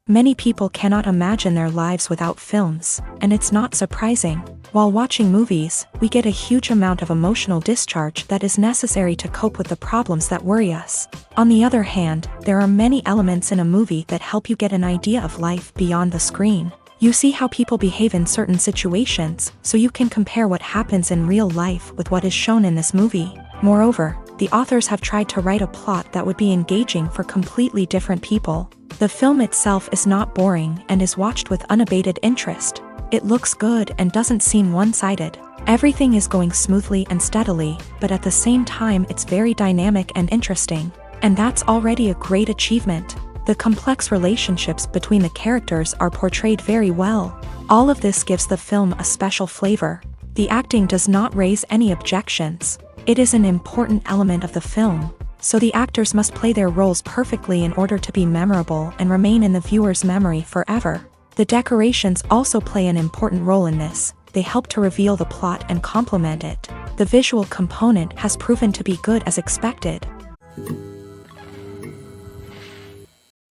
Many people cannot imagine their lives without films, and it's not surprising. While watching movies, we get a huge amount of emotional discharge that is necessary to cope with the problems that worry us. On the other hand, there are many elements in a movie that help you get an idea of life beyond the screen. You see how people behave in certain situations, so you can compare what happens in real life with what is shown in this movie. Moreover, the authors have tried to write a plot that would be engaging for completely different people. The film itself is not boring and is watched with unabated interest. It looks good and doesn't seem one-sided. Everything is going smoothly and steadily, but at the same time it's very dynamic and interesting. And that's already a great achievement. The complex relationships between the characters are portrayed very well. All of this gives the film a special flavor. The acting does not raise any objections. It is an important element of the film, so the actors must play their roles perfectly in order to be memorable and remain in the viewer's memory forever. The decorations also play an important role in this. They help to reveal the plot and complement it. The visual component has proven to be good as expected.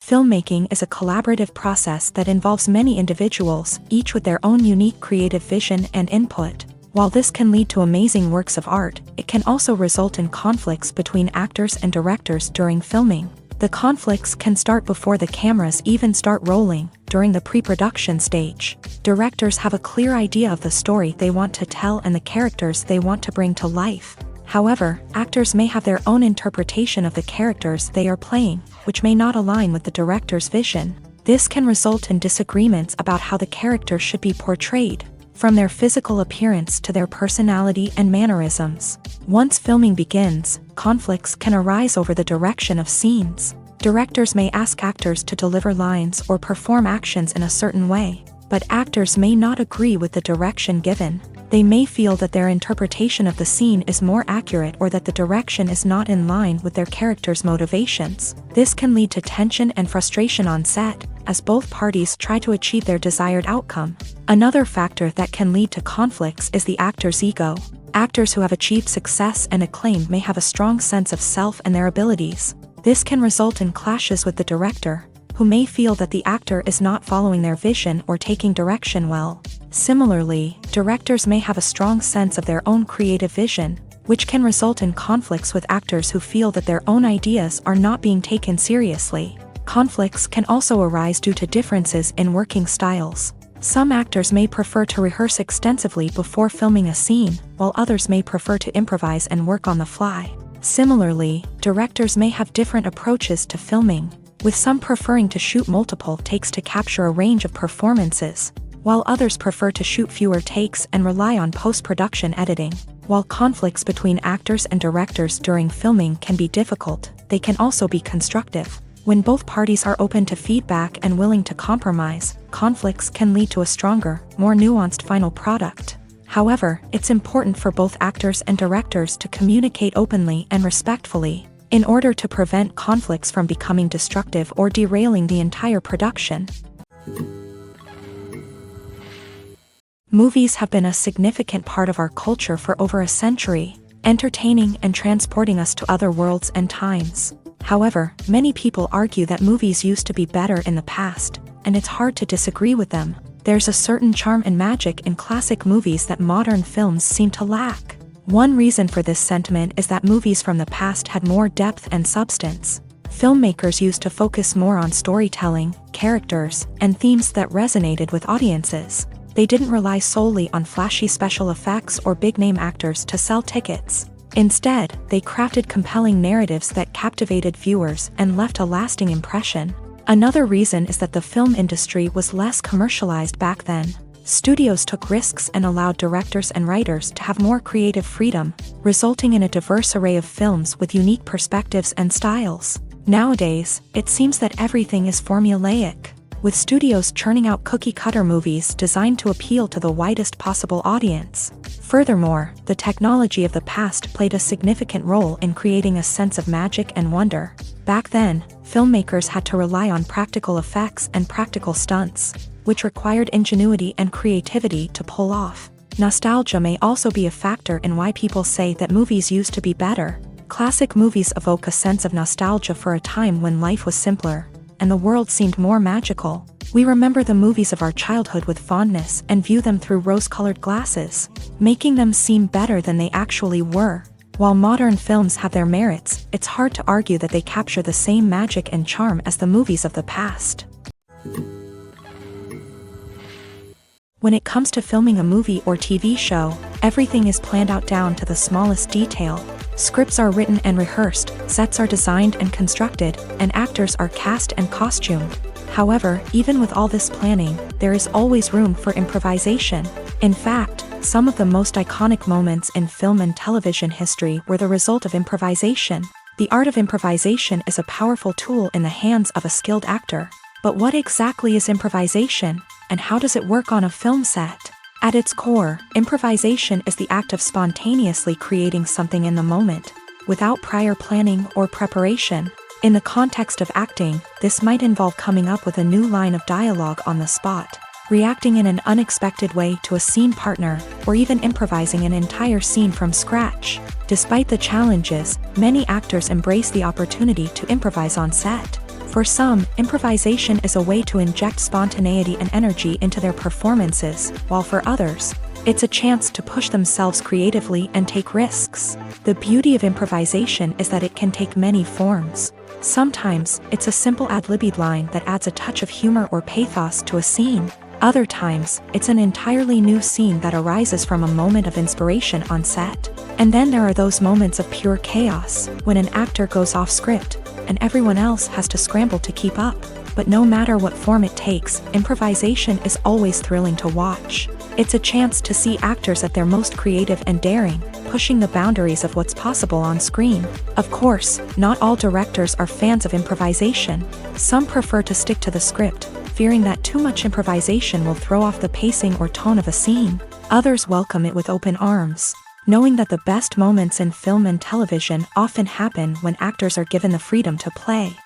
Filmmaking is a collaborative process that involves many individuals, each with their own unique creative vision and input. While this can lead to amazing works of art, it can also result in conflicts between actors and directors during filming. The conflicts can start before the cameras even start rolling, during the pre-production stage. Directors have a clear idea of the story they want to tell and the characters they want to bring to life. However, actors may have their own interpretation of the characters they are playing, which may not align with the director's vision. This can result in disagreements about how the characters should be portrayed, from their physical appearance to their personality and mannerisms. Once filming begins, conflicts can arise over the direction of scenes. Directors may ask actors to deliver lines or perform actions in a certain way, but actors may not agree with the direction given. They may feel that their interpretation of the scene is more accurate or that the direction is not in line with their character's motivations. This can lead to tension and frustration on set, as both parties try to achieve their desired outcome. Another factor that can lead to conflicts is the actor's ego. Actors who have achieved success and acclaim may have a strong sense of self and their abilities. This can result in clashes with the director, who may feel that the actor is not following their vision or taking direction well. Similarly, directors may have a strong sense of their own creative vision, which can result in conflicts with actors who feel that their own ideas are not being taken seriously. Conflicts can also arise due to differences in working styles. Some actors may prefer to rehearse extensively before filming a scene, while others may prefer to improvise and work on the fly. Similarly, directors may have different approaches to filming, with some preferring to shoot multiple takes to capture a range of performances, while others prefer to shoot fewer takes and rely on post-production editing. While conflicts between actors and directors during filming can be difficult, they can also be constructive. When both parties are open to feedback and willing to compromise, conflicts can lead to a stronger, more nuanced final product. However, it's important for both actors and directors to communicate openly and respectfully, in order to prevent conflicts from becoming destructive or derailing the entire production. Movies have been a significant part of our culture for over a century, entertaining and transporting us to other worlds and times. However, many people argue that movies used to be better in the past, and it's hard to disagree with them. There's a certain charm and magic in classic movies that modern films seem to lack. One reason for this sentiment is that movies from the past had more depth and substance. Filmmakers used to focus more on storytelling, characters, and themes that resonated with audiences. They didn't rely solely on flashy special effects or big-name actors to sell tickets. Instead, they crafted compelling narratives that captivated viewers and left a lasting impression. Another reason is that the film industry was less commercialized back then. Studios took risks and allowed directors and writers to have more creative freedom, resulting in a diverse array of films with unique perspectives and styles. Nowadays, it seems that everything is formulaic, with studios churning out cookie-cutter movies designed to appeal to the widest possible audience. Furthermore, the technology of the past played a significant role in creating a sense of magic and wonder. Back then, filmmakers had to rely on practical effects and practical stunts, which required ingenuity and creativity to pull off. Nostalgia may also be a factor in why people say that movies used to be better. Classic movies evoke a sense of nostalgia for a time when life was simpler, and the world seemed more magical. We remember the movies of our childhood with fondness and view them through rose-colored glasses, making them seem better than they actually were. While modern films have their merits, it's hard to argue that they capture the same magic and charm as the movies of the past. When it comes to filming a movie or TV show, everything is planned out down to the smallest detail. Scripts are written and rehearsed, sets are designed and constructed, and actors are cast and costumed. However, even with all this planning, there is always room for improvisation. In fact, some of the most iconic moments in film and television history were the result of improvisation. The art of improvisation is a powerful tool in the hands of a skilled actor. But what exactly is improvisation, and how does it work on a film set? At its core, improvisation is the act of spontaneously creating something in the moment, without prior planning or preparation. In the context of acting, this might involve coming up with a new line of dialogue on the spot, reacting in an unexpected way to a scene partner, or even improvising an entire scene from scratch. Despite the challenges, many actors embrace the opportunity to improvise on set. For some, improvisation is a way to inject spontaneity and energy into their performances, while for others, it's a chance to push themselves creatively and take risks. The beauty of improvisation is that it can take many forms. Sometimes, it's a simple ad-libbed line that adds a touch of humor or pathos to a scene. Other times, it's an entirely new scene that arises from a moment of inspiration on set. And then there are those moments of pure chaos, when an actor goes off script, and everyone else has to scramble to keep up. But no matter what form it takes, improvisation is always thrilling to watch. It's a chance to see actors at their most creative and daring, pushing the boundaries of what's possible on screen. Of course, not all directors are fans of improvisation. Some prefer to stick to the script, fearing that too much improvisation will throw off the pacing or tone of a scene. Others welcome it with open arms, knowing that the best moments in film and television often happen when actors are given the freedom to play.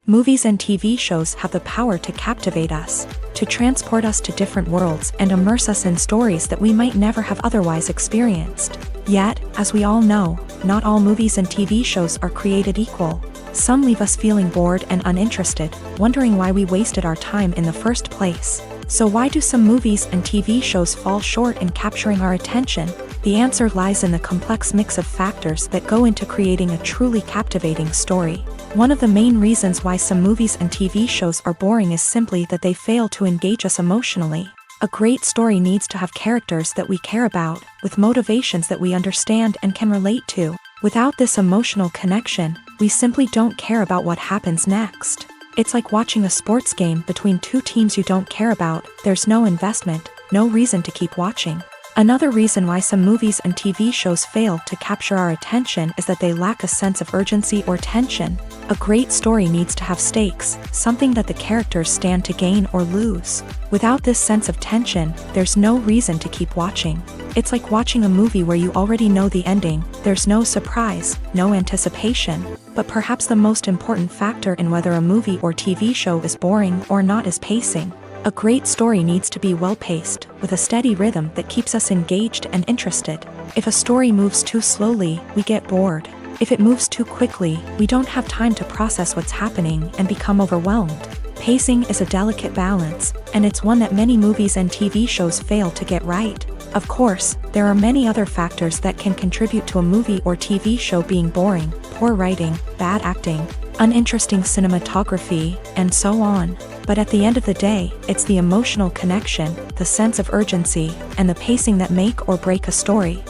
Movies and TV shows have the power to captivate us, to transport us to different worlds and immerse us in stories that we might never have otherwise experienced. Yet, as we all know, not all movies and TV shows are created equal. Some leave us feeling bored and uninterested, wondering why we wasted our time in the first place. So why do some movies and TV shows fall short in capturing our attention? The answer lies in the complex mix of factors that go into creating a truly captivating story. One of the main reasons why some movies and TV shows are boring is simply that they fail to engage us emotionally. A great story needs to have characters that we care about, with motivations that we understand and can relate to. Without this emotional connection, we simply don't care about what happens next. It's like watching a sports game between two teams you don't care about. There's no investment, no reason to keep watching. Another reason why some movies and TV shows fail to capture our attention is that they lack a sense of urgency or tension. A great story needs to have stakes, something that the characters stand to gain or lose. Without this sense of tension, there's no reason to keep watching. It's like watching a movie where you already know the ending. There's no surprise, no anticipation. But perhaps the most important factor in whether a movie or TV show is boring or not is pacing. A great story needs to be well-paced, with a steady rhythm that keeps us engaged and interested. If a story moves too slowly, we get bored. If it moves too quickly, we don't have time to process what's happening and become overwhelmed. Pacing is a delicate balance, and it's one that many movies and TV shows fail to get right. Of course, there are many other factors that can contribute to a movie or TV show being boring: poor writing, bad acting, uninteresting cinematography, and so on. But at the end of the day, it's the emotional connection, the sense of urgency, and the pacing that make or break a story.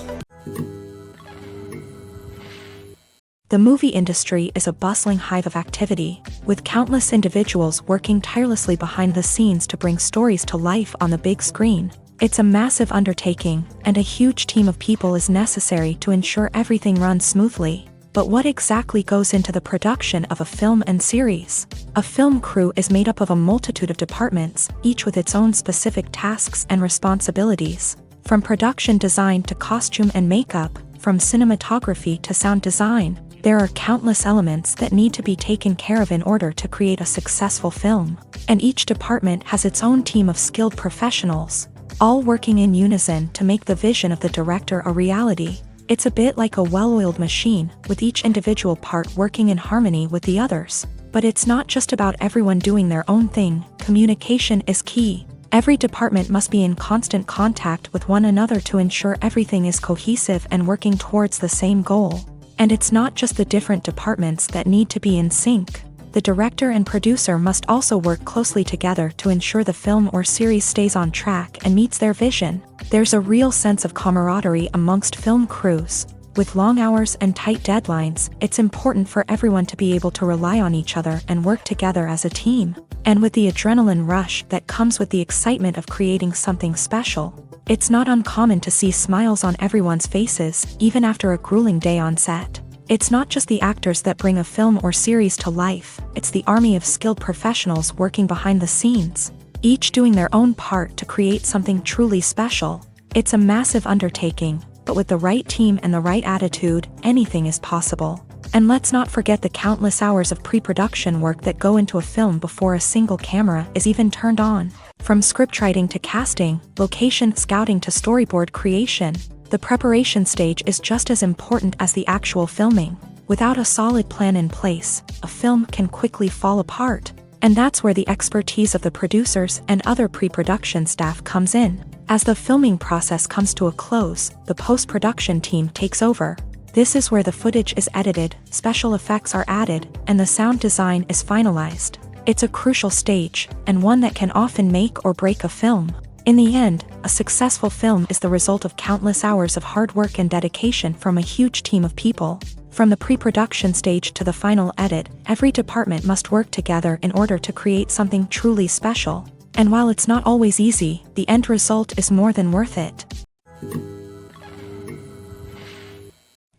The movie industry is a bustling hive of activity, with countless individuals working tirelessly behind the scenes to bring stories to life on the big screen. It's a massive undertaking, and a huge team of people is necessary to ensure everything runs smoothly. But what exactly goes into the production of a film and series? A film crew is made up of a multitude of departments, each with its own specific tasks and responsibilities. From production design to costume and makeup, from cinematography to sound design, there are countless elements that need to be taken care of in order to create a successful film. And each department has its own team of skilled professionals, all working in unison to make the vision of the director a reality. It's a bit like a well-oiled machine, with each individual part working in harmony with the others. But it's not just about everyone doing their own thing. Communication is key. Every department must be in constant contact with one another to ensure everything is cohesive and working towards the same goal. And it's not just the different departments that need to be in sync. The director and producer must also work closely together to ensure the film or series stays on track and meets their vision. There's a real sense of camaraderie amongst film crews. With long hours and tight deadlines, it's important for everyone to be able to rely on each other and work together as a team. And with the adrenaline rush that comes with the excitement of creating something special, it's not uncommon to see smiles on everyone's faces, even after a grueling day on set. It's not just the actors that bring a film or series to life, it's the army of skilled professionals working behind the scenes, each doing their own part to create something truly special. It's a massive undertaking, but with the right team and the right attitude, anything is possible. And let's not forget the countless hours of pre-production work that go into a film before a single camera is even turned on. From scriptwriting to casting, location scouting to storyboard creation, the preparation stage is just as important as the actual filming. Without a solid plan in place, a film can quickly fall apart. And that's where the expertise of the producers and other pre-production staff comes in. As the filming process comes to a close, the post-production team takes over. This is where the footage is edited, special effects are added, and the sound design is finalized. It's a crucial stage, and one that can often make or break a film. In the end, a successful film is the result of countless hours of hard work and dedication from a huge team of people. From the pre-production stage to the final edit, every department must work together in order to create something truly special. And while it's not always easy, the end result is more than worth it.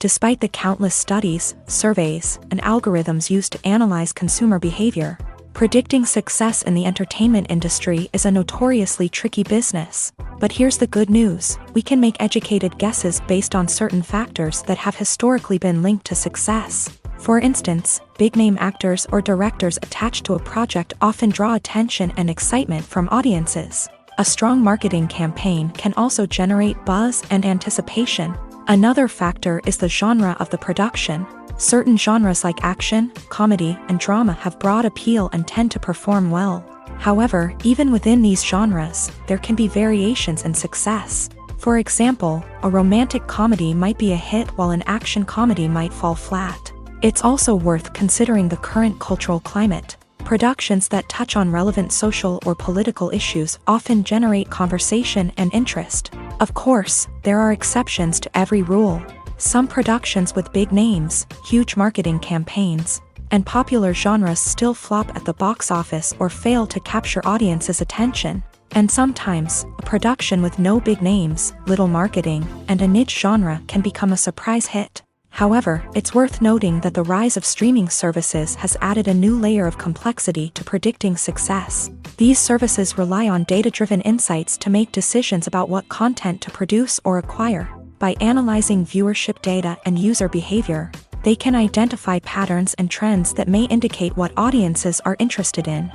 Despite the countless studies, surveys, and algorithms used to analyze consumer behavior, predicting success in the entertainment industry is a notoriously tricky business. But here's the good news: we can make educated guesses based on certain factors that have historically been linked to success. For instance, big-name actors or directors attached to a project often draw attention and excitement from audiences. A strong marketing campaign can also generate buzz and anticipation. Another factor is the genre of the production. Certain genres like action, comedy, and drama have broad appeal and tend to perform well. However, even within these genres, there can be variations in success. For example, a romantic comedy might be a hit while an action comedy might fall flat. It's also worth considering the current cultural climate. Productions that touch on relevant social or political issues often generate conversation and interest. Of course, there are exceptions to every rule. Some productions with big names, huge marketing campaigns, and popular genres still flop at the box office or fail to capture audiences' attention. And sometimes, a production with no big names, little marketing, and a niche genre can become a surprise hit. However, it's worth noting that the rise of streaming services has added a new layer of complexity to predicting success. These services rely on data-driven insights to make decisions about what content to produce or acquire. By analyzing viewership data and user behavior, they can identify patterns and trends that may indicate what audiences are interested in.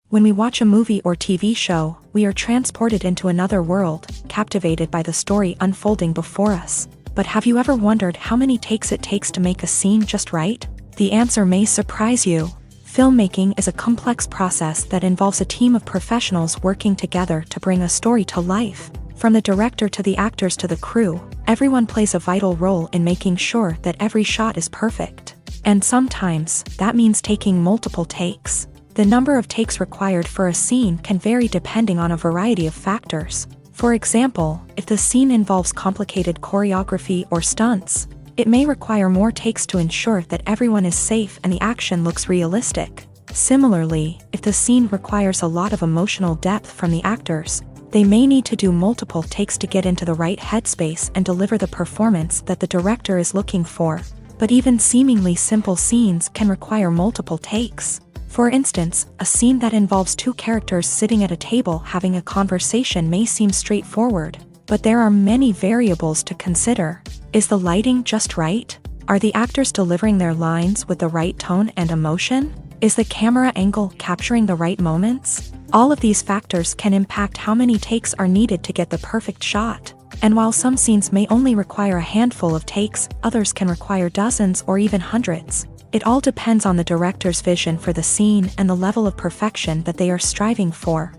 When we watch a movie or TV show, we are transported into another world, captivated by the story unfolding before us. But have you ever wondered how many takes it takes to make a scene just right? The answer may surprise you. Filmmaking is a complex process that involves a team of professionals working together to bring a story to life. From the director to the actors to the crew, everyone plays a vital role in making sure that every shot is perfect. And sometimes, that means taking multiple takes. The number of takes required for a scene can vary depending on a variety of factors. For example, if the scene involves complicated choreography or stunts, it may require more takes to ensure that everyone is safe and the action looks realistic. Similarly, if the scene requires a lot of emotional depth from the actors, they may need to do multiple takes to get into the right headspace and deliver the performance that the director is looking for. But even seemingly simple scenes can require multiple takes. For instance, a scene that involves two characters sitting at a table having a conversation may seem straightforward, but there are many variables to consider. Is the lighting just right? Are the actors delivering their lines with the right tone and emotion? Is the camera angle capturing the right moments? All of these factors can impact how many takes are needed to get the perfect shot. And while some scenes may only require a handful of takes, others can require dozens or even hundreds. It all depends on the director's vision for the scene and the level of perfection that they are striving for.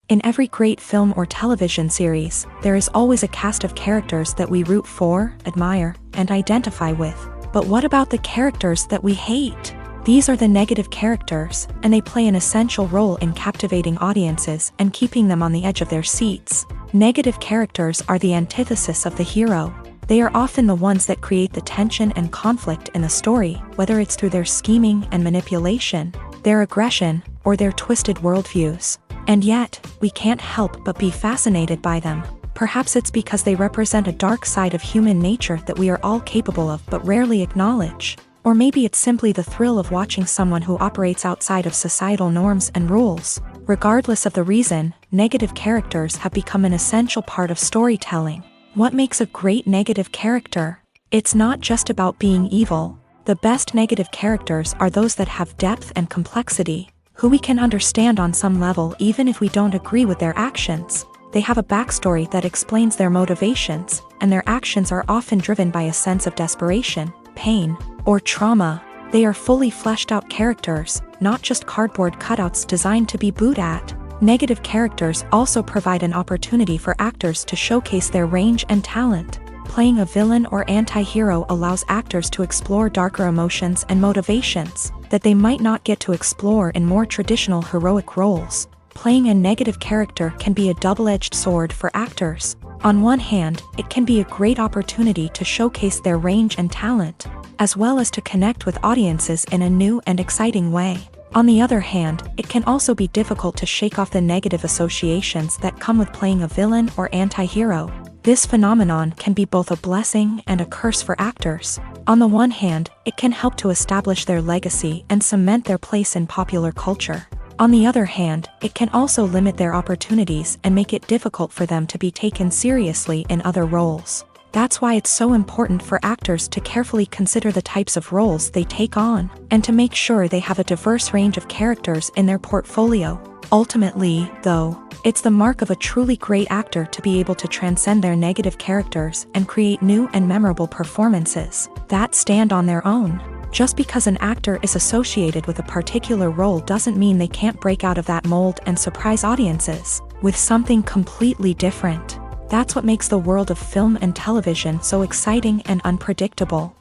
In every great film or television series, there is always a cast of characters that we root for, admire, and identify with. But what about the characters that we hate? These are the negative characters, and they play an essential role in captivating audiences and keeping them on the edge of their seats. Negative characters are the antithesis of the hero. They are often the ones that create the tension and conflict in the story, whether it's through their scheming and manipulation, their aggression, or their twisted worldviews. And yet, we can't help but be fascinated by them. Perhaps it's because they represent a dark side of human nature that we are all capable of but rarely acknowledge. Or maybe it's simply the thrill of watching someone who operates outside of societal norms and rules. Regardless of the reason, negative characters have become an essential part of storytelling. What makes a great negative character? It's not just about being evil. The best negative characters are those that have depth and complexity, who we can understand on some level even if we don't agree with their actions. They have a backstory that explains their motivations, and their actions are often driven by a sense of desperation, pain, or trauma. They are fully fleshed out characters, not just cardboard cutouts designed to be booed at. Negative characters also provide an opportunity for actors to showcase their range and talent. Playing a villain or anti-hero allows actors to explore darker emotions and motivations that they might not get to explore in more traditional heroic roles. Playing a negative character can be a double-edged sword for actors. On one hand, it can be a great opportunity to showcase their range and talent, as well as to connect with audiences in a new and exciting way. On the other hand, it can also be difficult to shake off the negative associations that come with playing a villain or anti-hero. This phenomenon can be both a blessing and a curse for actors. On the one hand, it can help to establish their legacy and cement their place in popular culture. On the other hand, it can also limit their opportunities and make it difficult for them to be taken seriously in other roles. That's why it's so important for actors to carefully consider the types of roles they take on, and to make sure they have a diverse range of characters in their portfolio. Ultimately, though, it's the mark of a truly great actor to be able to transcend their negative characters and create new and memorable performances that stand on their own. Just because an actor is associated with a particular role doesn't mean they can't break out of that mold and surprise audiences with something completely different. That's what makes the world of film and television so exciting and unpredictable.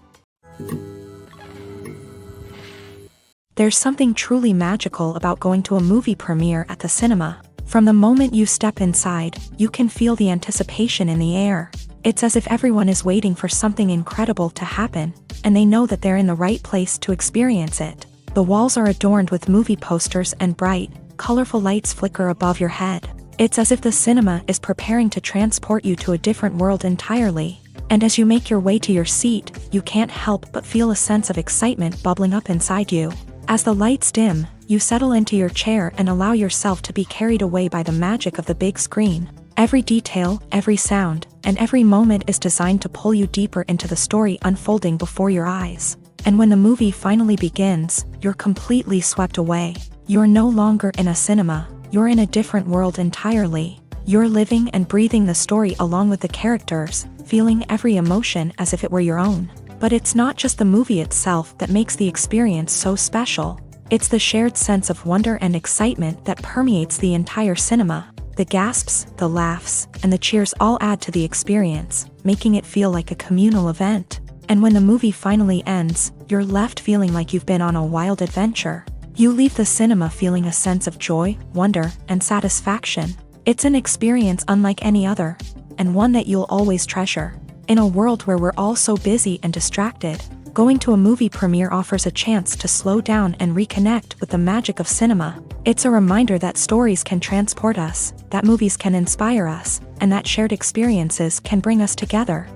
There's something truly magical about going to a movie premiere at the cinema. From the moment you step inside, you can feel the anticipation in the air. It's as if everyone is waiting for something incredible to happen, and they know that they're in the right place to experience it. The walls are adorned with movie posters and bright, colorful lights flicker above your head. It's as if the cinema is preparing to transport you to a different world entirely. And as you make your way to your seat, you can't help but feel a sense of excitement bubbling up inside you. As the lights dim, you settle into your chair and allow yourself to be carried away by the magic of the big screen. Every detail, every sound, and every moment is designed to pull you deeper into the story unfolding before your eyes. And when the movie finally begins, you're completely swept away. You're no longer in a cinema, you're in a different world entirely. You're living and breathing the story along with the characters, feeling every emotion as if it were your own. But it's not just the movie itself that makes the experience so special. It's the shared sense of wonder and excitement that permeates the entire cinema. The gasps, the laughs, and the cheers all add to the experience, making it feel like a communal event. And when the movie finally ends, you're left feeling like you've been on a wild adventure. You leave the cinema feeling a sense of joy, wonder, and satisfaction. It's an experience unlike any other, and one that you'll always treasure. In a world where we're all so busy and distracted, going to a movie premiere offers a chance to slow down and reconnect with the magic of cinema. It's a reminder that stories can transport us, that movies can inspire us, and that shared experiences can bring us together.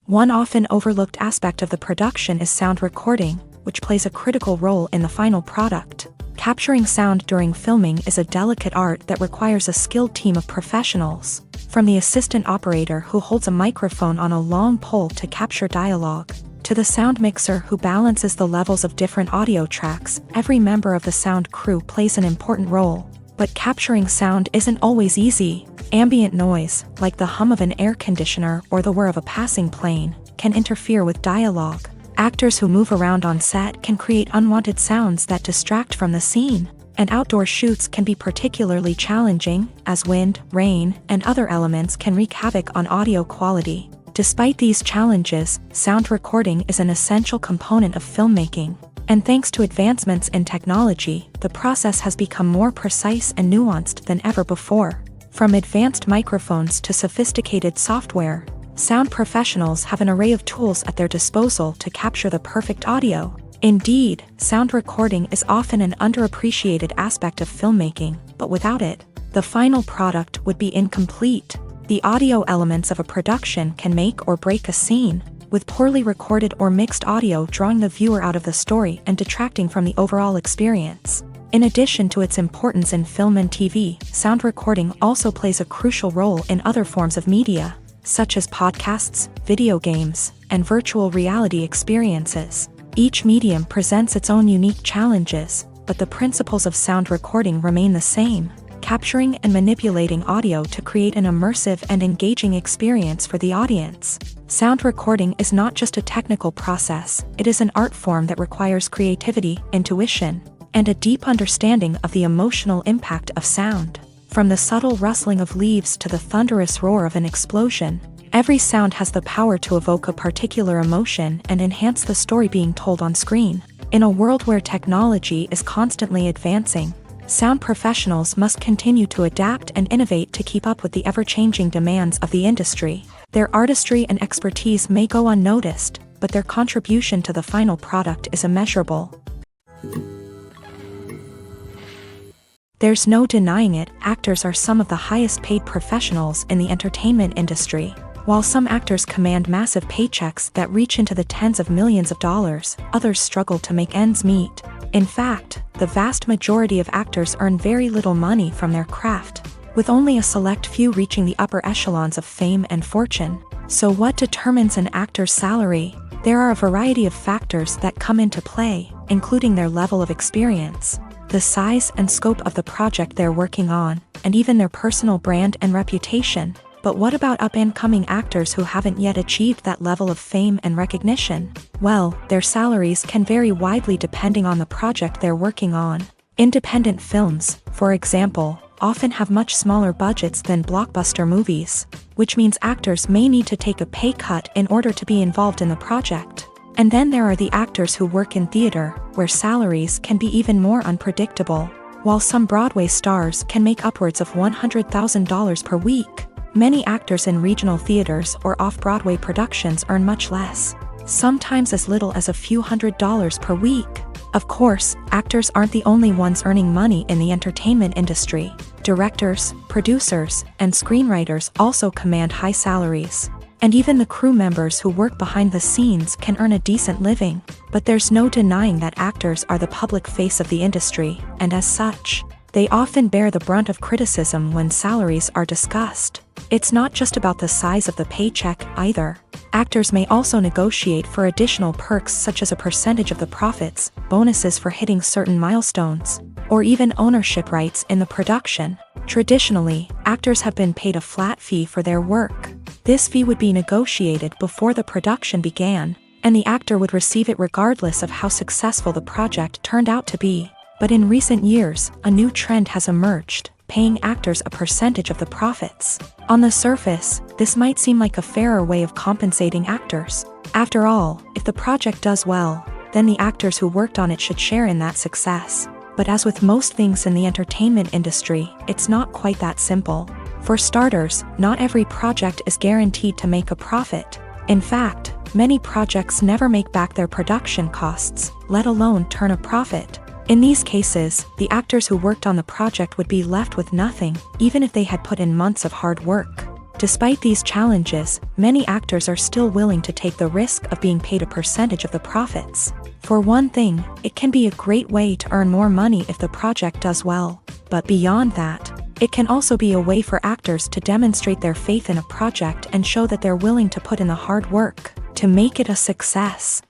One often overlooked aspect of the production is sound recording, which plays a critical role in the final product. Capturing sound during filming is a delicate art that requires a skilled team of professionals. From the assistant operator who holds a microphone on a long pole to capture dialogue, to the sound mixer who balances the levels of different audio tracks, every member of the sound crew plays an important role. But capturing sound isn't always easy. Ambient noise, like the hum of an air conditioner or the whir of a passing plane, can interfere with dialogue. Actors who move around on set can create unwanted sounds that distract from the scene. And outdoor shoots can be particularly challenging, as wind, rain, and other elements can wreak havoc on audio quality. Despite these challenges, sound recording is an essential component of filmmaking. And thanks to advancements in technology, the process has become more precise and nuanced than ever before. From advanced microphones to sophisticated software, sound professionals have an array of tools at their disposal to capture the perfect audio. Indeed, sound recording is often an underappreciated aspect of filmmaking, but without it, the final product would be incomplete. The audio elements of a production can make or break a scene, with poorly recorded or mixed audio drawing the viewer out of the story and detracting from the overall experience. In addition to its importance in film and TV, sound recording also plays a crucial role in other forms of media, such as podcasts, video games, and virtual reality experiences. Each medium presents its own unique challenges, but the principles of sound recording remain the same, capturing and manipulating audio to create an immersive and engaging experience for the audience. Sound recording is not just a technical process, it is an art form that requires creativity, intuition, and a deep understanding of the emotional impact of sound. From the subtle rustling of leaves to the thunderous roar of an explosion, every sound has the power to evoke a particular emotion and enhance the story being told on screen. In a world where technology is constantly advancing, sound professionals must continue to adapt and innovate to keep up with the ever-changing demands of the industry. Their artistry and expertise may go unnoticed, but their contribution to the final product is immeasurable. There's no denying it, actors are some of the highest-paid professionals in the entertainment industry. While some actors command massive paychecks that reach into the tens of millions of dollars, others struggle to make ends meet. In fact, the vast majority of actors earn very little money from their craft, with only a select few reaching the upper echelons of fame and fortune. So what determines an actor's salary? There are a variety of factors that come into play, including their level of experience, the size and scope of the project they're working on, and even their personal brand and reputation. But what about up-and-coming actors who haven't yet achieved that level of fame and recognition? Well, their salaries can vary widely depending on the project they're working on. Independent films, for example, often have much smaller budgets than blockbuster movies, which means actors may need to take a pay cut in order to be involved in the project. And then there are the actors who work in theater, where salaries can be even more unpredictable. While some Broadway stars can make upwards of $100,000 per week, many actors in regional theaters or off-Broadway productions earn much less, sometimes as little as a few $100s per week. Of course, actors aren't the only ones earning money in the entertainment industry. Directors, producers, and screenwriters also command high salaries. And even the crew members who work behind the scenes can earn a decent living. But there's no denying that actors are the public face of the industry, and as such, they often bear the brunt of criticism when salaries are discussed. It's not just about the size of the paycheck, either. Actors may also negotiate for additional perks such as a percentage of the profits, bonuses for hitting certain milestones, or even ownership rights in the production. Traditionally, actors have been paid a flat fee for their work. This fee would be negotiated before the production began, and the actor would receive it regardless of how successful the project turned out to be. But in recent years, a new trend has emerged, paying actors a percentage of the profits. On the surface, this might seem like a fairer way of compensating actors. After all, if the project does well, then the actors who worked on it should share in that success. But as with most things in the entertainment industry, it's not quite that simple. For starters, not every project is guaranteed to make a profit. In fact, many projects never make back their production costs, let alone turn a profit. In these cases, the actors who worked on the project would be left with nothing, even if they had put in months of hard work. Despite these challenges, many actors are still willing to take the risk of being paid a percentage of the profits. For one thing, it can be a great way to earn more money if the project does well. But beyond that, it can also be a way for actors to demonstrate their faith in a project and show that they're willing to put in the hard work to make it a success.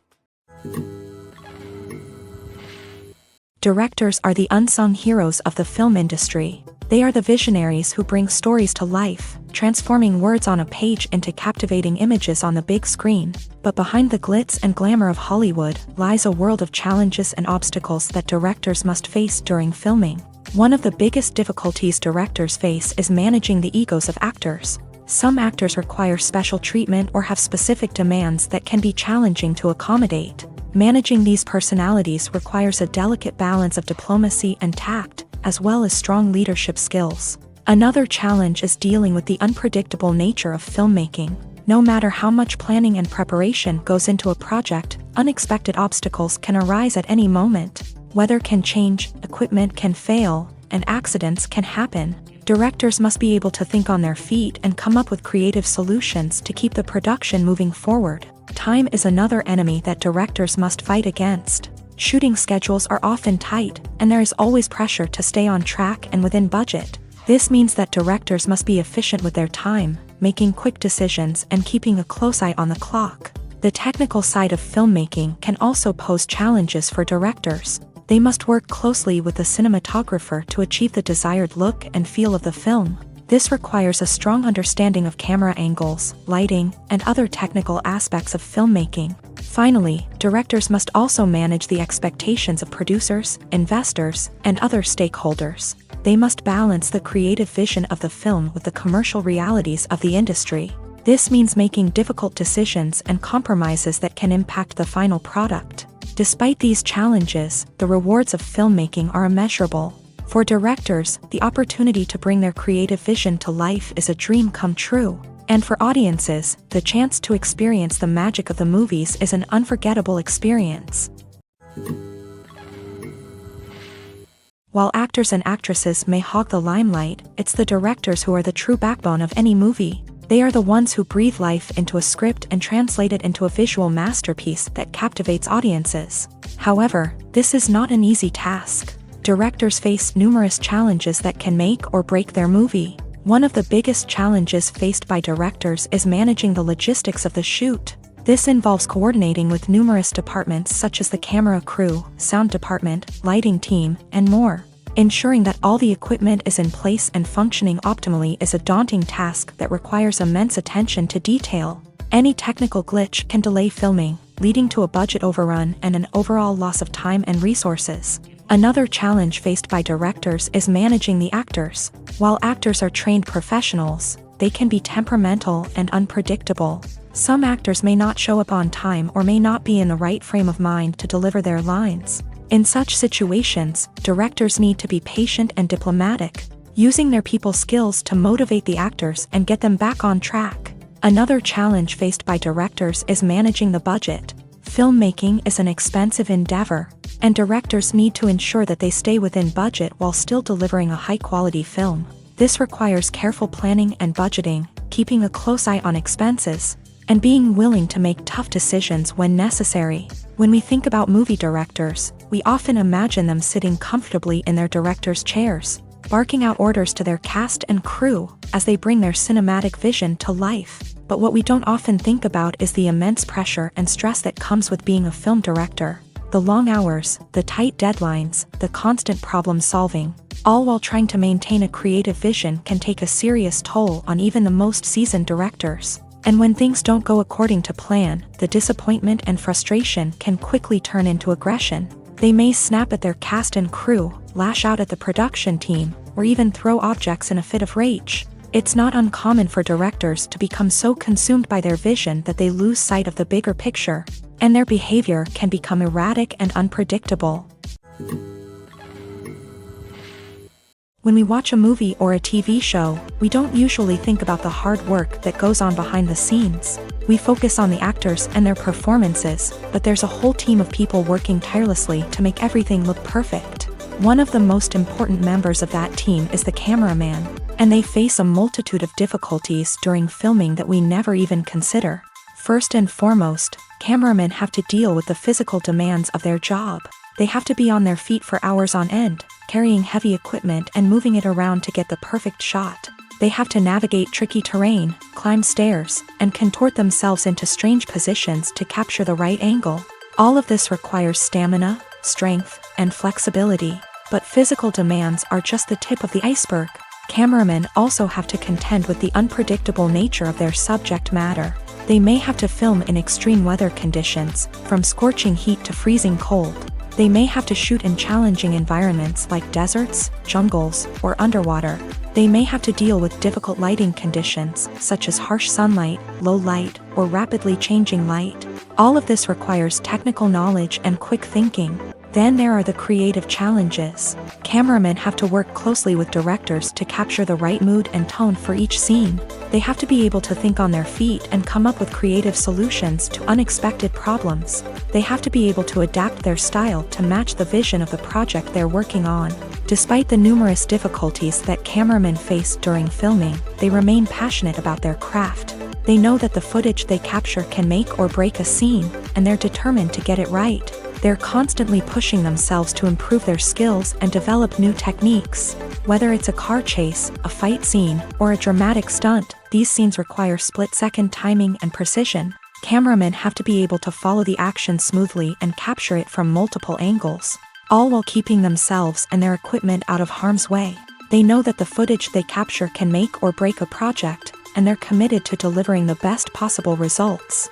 Directors are the unsung heroes of the film industry. They are the visionaries who bring stories to life, transforming words on a page into captivating images on the big screen. But behind the glitz and glamour of Hollywood lies a world of challenges and obstacles that directors must face during filming. One of the biggest difficulties directors face is managing the egos of actors. Some actors require special treatment or have specific demands that can be challenging to accommodate. Managing these personalities requires a delicate balance of diplomacy and tact, as well as strong leadership skills. Another challenge is dealing with the unpredictable nature of filmmaking. No matter how much planning and preparation goes into a project, unexpected obstacles can arise at any moment. Weather can change, equipment can fail, and accidents can happen. Directors must be able to think on their feet and come up with creative solutions to keep the production moving forward. Time is another enemy that directors must fight against. Shooting schedules are often tight, and there is always pressure to stay on track and within budget. This means that directors must be efficient with their time, making quick decisions and keeping a close eye on the clock. The technical side of filmmaking can also pose challenges for directors. They must work closely with the cinematographer to achieve the desired look and feel of the film. This requires a strong understanding of camera angles, lighting, and other technical aspects of filmmaking. Finally, directors must also manage the expectations of producers, investors, and other stakeholders. They must balance the creative vision of the film with the commercial realities of the industry. This means making difficult decisions and compromises that can impact the final product. Despite these challenges, the rewards of filmmaking are immeasurable. For directors, the opportunity to bring their creative vision to life is a dream come true. And for audiences, the chance to experience the magic of the movies is an unforgettable experience. While actors and actresses may hog the limelight, it's the directors who are the true backbone of any movie. They are the ones who breathe life into a script and translate it into a visual masterpiece that captivates audiences. However, this is not an easy task. Directors face numerous challenges that can make or break their movie. One of the biggest challenges faced by directors is managing the logistics of the shoot. This involves coordinating with numerous departments such as the camera crew, sound department, lighting team, and more. Ensuring that all the equipment is in place and functioning optimally is a daunting task that requires immense attention to detail. Any technical glitch can delay filming, leading to a budget overrun and an overall loss of time and resources. Another challenge faced by directors is managing the actors. While actors are trained professionals, they can be temperamental and unpredictable. Some actors may not show up on time or may not be in the right frame of mind to deliver their lines. In such situations, directors need to be patient and diplomatic, using their people skills to motivate the actors and get them back on track. Another challenge faced by directors is managing the budget. Filmmaking is an expensive endeavor, and directors need to ensure that they stay within budget while still delivering a high-quality film. This requires careful planning and budgeting, keeping a close eye on expenses, and being willing to make tough decisions when necessary. When we think about movie directors, we often imagine them sitting comfortably in their director's chairs, barking out orders to their cast and crew as they bring their cinematic vision to life. But what we don't often think about is the immense pressure and stress that comes with being a film director. The long hours, the tight deadlines, the constant problem solving, all while trying to maintain a creative vision can take a serious toll on even the most seasoned directors. And when things don't go according to plan, the disappointment and frustration can quickly turn into aggression. They may snap at their cast and crew, lash out at the production team, or even throw objects in a fit of rage. It's not uncommon for directors to become so consumed by their vision that they lose sight of the bigger picture, and their behavior can become erratic and unpredictable. When we watch a movie or a TV show, we don't usually think about the hard work that goes on behind the scenes. We focus on the actors and their performances, but there's a whole team of people working tirelessly to make everything look perfect. One of the most important members of that team is the cameraman, and they face a multitude of difficulties during filming that we never even consider. First and foremost, cameramen have to deal with the physical demands of their job. They have to be on their feet for hours on end, carrying heavy equipment and moving it around to get the perfect shot. They have to navigate tricky terrain, climb stairs, and contort themselves into strange positions to capture the right angle. All of this requires stamina, strength, and flexibility. But physical demands are just the tip of the iceberg. Cameramen also have to contend with the unpredictable nature of their subject matter. They may have to film in extreme weather conditions, from scorching heat to freezing cold. They may have to shoot in challenging environments like deserts, jungles, or underwater. They may have to deal with difficult lighting conditions, such as harsh sunlight, low light, or rapidly changing light. All of this requires technical knowledge and quick thinking. Then there are the creative challenges. Cameramen have to work closely with directors to capture the right mood and tone for each scene. They have to be able to think on their feet and come up with creative solutions to unexpected problems. They have to be able to adapt their style to match the vision of the project they're working on. Despite the numerous difficulties that cameramen face during filming, they remain passionate about their craft. They know that the footage they capture can make or break a scene, and they're determined to get it right. They're constantly pushing themselves to improve their skills and develop new techniques. Whether it's a car chase, a fight scene, or a dramatic stunt, these scenes require split-second timing and precision. Cameramen have to be able to follow the action smoothly and capture it from multiple angles, all while keeping themselves and their equipment out of harm's way. They know that the footage they capture can make or break a project, and they're committed to delivering the best possible results.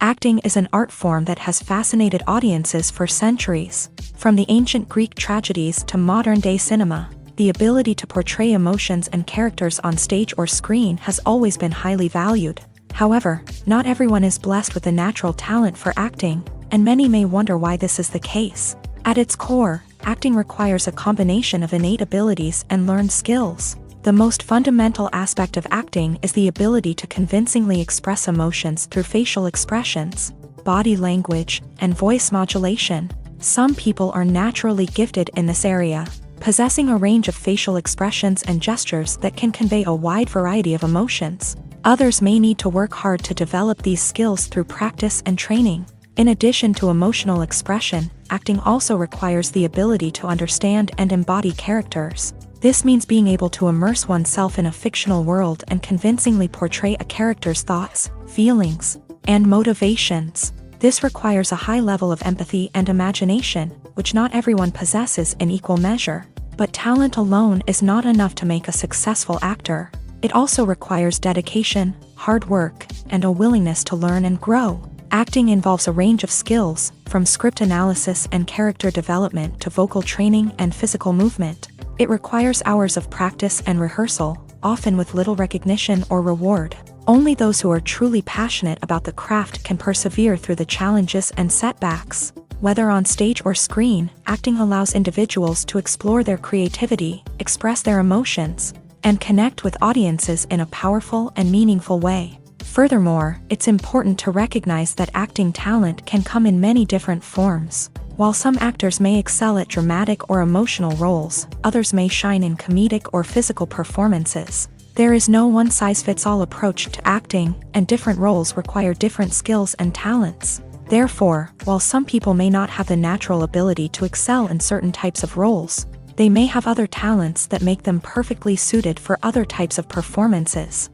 Acting is an art form that has fascinated audiences for centuries. From the ancient Greek tragedies to modern-day cinema, the ability to portray emotions and characters on stage or screen has always been highly valued. However, not everyone is blessed with a natural talent for acting, and many may wonder why this is the case. At its core, acting requires a combination of innate abilities and learned skills. The most fundamental aspect of acting is the ability to convincingly express emotions through facial expressions, body language, and voice modulation. Some people are naturally gifted in this area, possessing a range of facial expressions and gestures that can convey a wide variety of emotions. Others may need to work hard to develop these skills through practice and training. In addition to emotional expression, acting also requires the ability to understand and embody characters. This means being able to immerse oneself in a fictional world and convincingly portray a character's thoughts, feelings, and motivations. This requires a high level of empathy and imagination, which not everyone possesses in equal measure. But talent alone is not enough to make a successful actor. It also requires dedication, hard work, and a willingness to learn and grow. Acting involves a range of skills, from script analysis and character development to vocal training and physical movement. It requires hours of practice and rehearsal, often with little recognition or reward. Only those who are truly passionate about the craft can persevere through the challenges and setbacks. Whether on stage or screen, acting allows individuals to explore their creativity, express their emotions, and connect with audiences in a powerful and meaningful way. Furthermore, it's important to recognize that acting talent can come in many different forms. While some actors may excel at dramatic or emotional roles, others may shine in comedic or physical performances. There is no one-size-fits-all approach to acting, and different roles require different skills and talents. Therefore, while some people may not have the natural ability to excel in certain types of roles, they may have other talents that make them perfectly suited for other types of performances.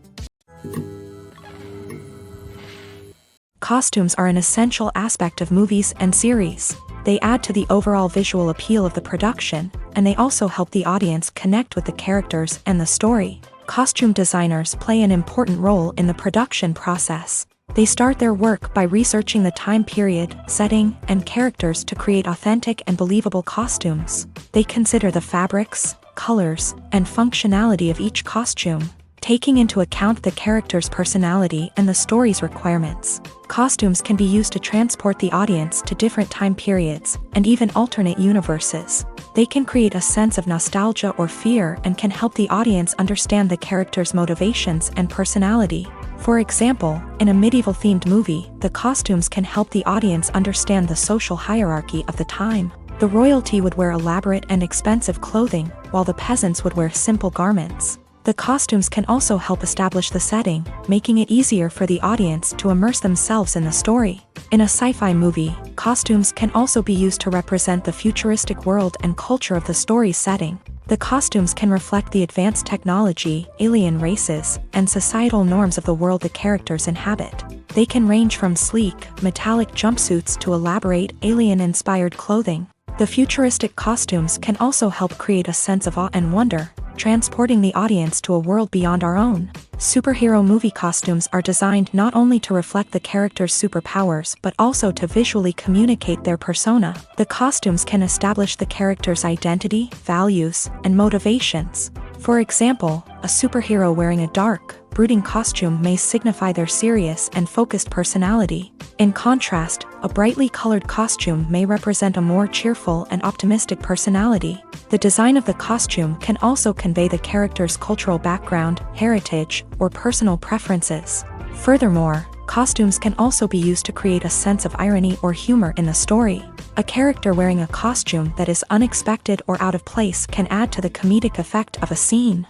Costumes are an essential aspect of movies and series. They add to the overall visual appeal of the production, and they also help the audience connect with the characters and the story. Costume designers play an important role in the production process. They start their work by researching the time period, setting, and characters to create authentic and believable costumes. They consider the fabrics, colors, and functionality of each costume, taking into account the character's personality and the story's requirements. Costumes can be used to transport the audience to different time periods and even alternate universes. They can create a sense of nostalgia or fear and can help the audience understand the character's motivations and personality. For example, in a medieval-themed movie, the costumes can help the audience understand the social hierarchy of the time. The royalty would wear elaborate and expensive clothing, while the peasants would wear simple garments. The costumes can also help establish the setting, making it easier for the audience to immerse themselves in the story. In a sci-fi movie, costumes can also be used to represent the futuristic world and culture of the story's setting. The costumes can reflect the advanced technology, alien races, and societal norms of the world the characters inhabit. They can range from sleek, metallic jumpsuits to elaborate, alien-inspired clothing. The futuristic costumes can also help create a sense of awe and wonder, transporting the audience to a world beyond our own. Superhero movie costumes are designed not only to reflect the character's superpowers but also to visually communicate their persona. The costumes can establish the character's identity, values, and motivations. For example, a superhero wearing a dark, brooding costume may signify their serious and focused personality. In contrast, a brightly colored costume may represent a more cheerful and optimistic personality. The design of the costume can also convey the character's cultural background, heritage, or personal preferences. Furthermore, costumes can also be used to create a sense of irony or humor in the story. A character wearing a costume that is unexpected or out of place can add to the comedic effect of a scene.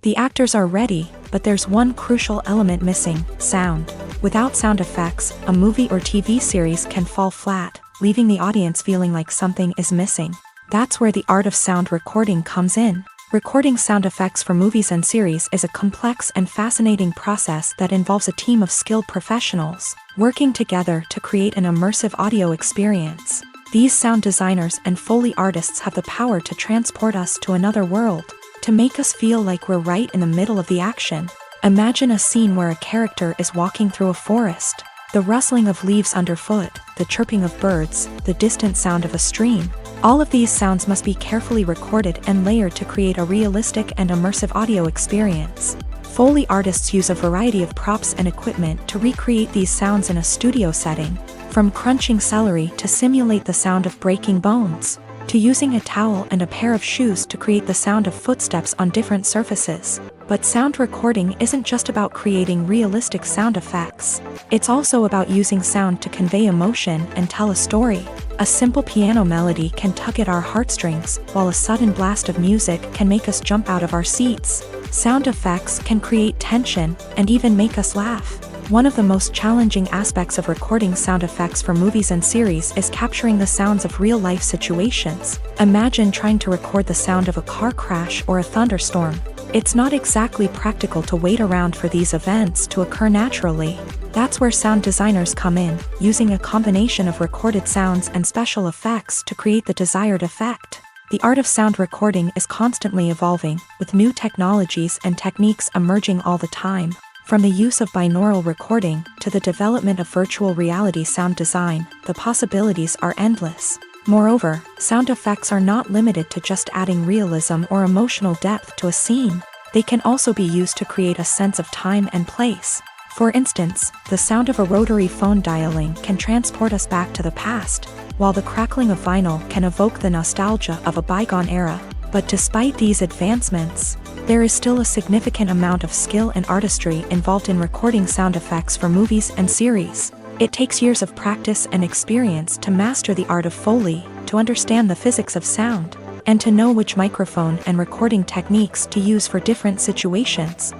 The actors are ready, but there's one crucial element missing: sound. Without sound effects, a movie or TV series can fall flat, leaving the audience feeling like something is missing. That's where the art of sound recording comes in. Recording sound effects for movies and series is a complex and fascinating process that involves a team of skilled professionals working together to create an immersive audio experience. These sound designers and Foley artists have the power to transport us to another world, to make us feel like we're right in the middle of the action. Imagine a scene where a character is walking through a forest. The rustling of leaves underfoot, the chirping of birds, the distant sound of a stream. All of these sounds must be carefully recorded and layered to create a realistic and immersive audio experience. Foley artists use a variety of props and equipment to recreate these sounds in a studio setting, from crunching celery to simulate the sound of breaking bones, to using a towel and a pair of shoes to create the sound of footsteps on different surfaces. But sound recording isn't just about creating realistic sound effects. It's also about using sound to convey emotion and tell a story. A simple piano melody can tug at our heartstrings, while a sudden blast of music can make us jump out of our seats. Sound effects can create tension and even make us laugh. One of the most challenging aspects of recording sound effects for movies and series is capturing the sounds of real-life situations. Imagine trying to record the sound of a car crash or a thunderstorm. It's not exactly practical to wait around for these events to occur naturally. That's where sound designers come in, using a combination of recorded sounds and special effects to create the desired effect. The art of sound recording is constantly evolving, with new technologies and techniques emerging all the time. From the use of binaural recording to the development of virtual reality sound design, the possibilities are endless. Moreover, sound effects are not limited to just adding realism or emotional depth to a scene. They can also be used to create a sense of time and place. For instance, the sound of a rotary phone dialing can transport us back to the past, while the crackling of vinyl can evoke the nostalgia of a bygone era. But despite these advancements, there is still a significant amount of skill and artistry involved in recording sound effects for movies and series. It takes years of practice and experience to master the art of Foley, to understand the physics of sound, and to know which microphone and recording techniques to use for different situations.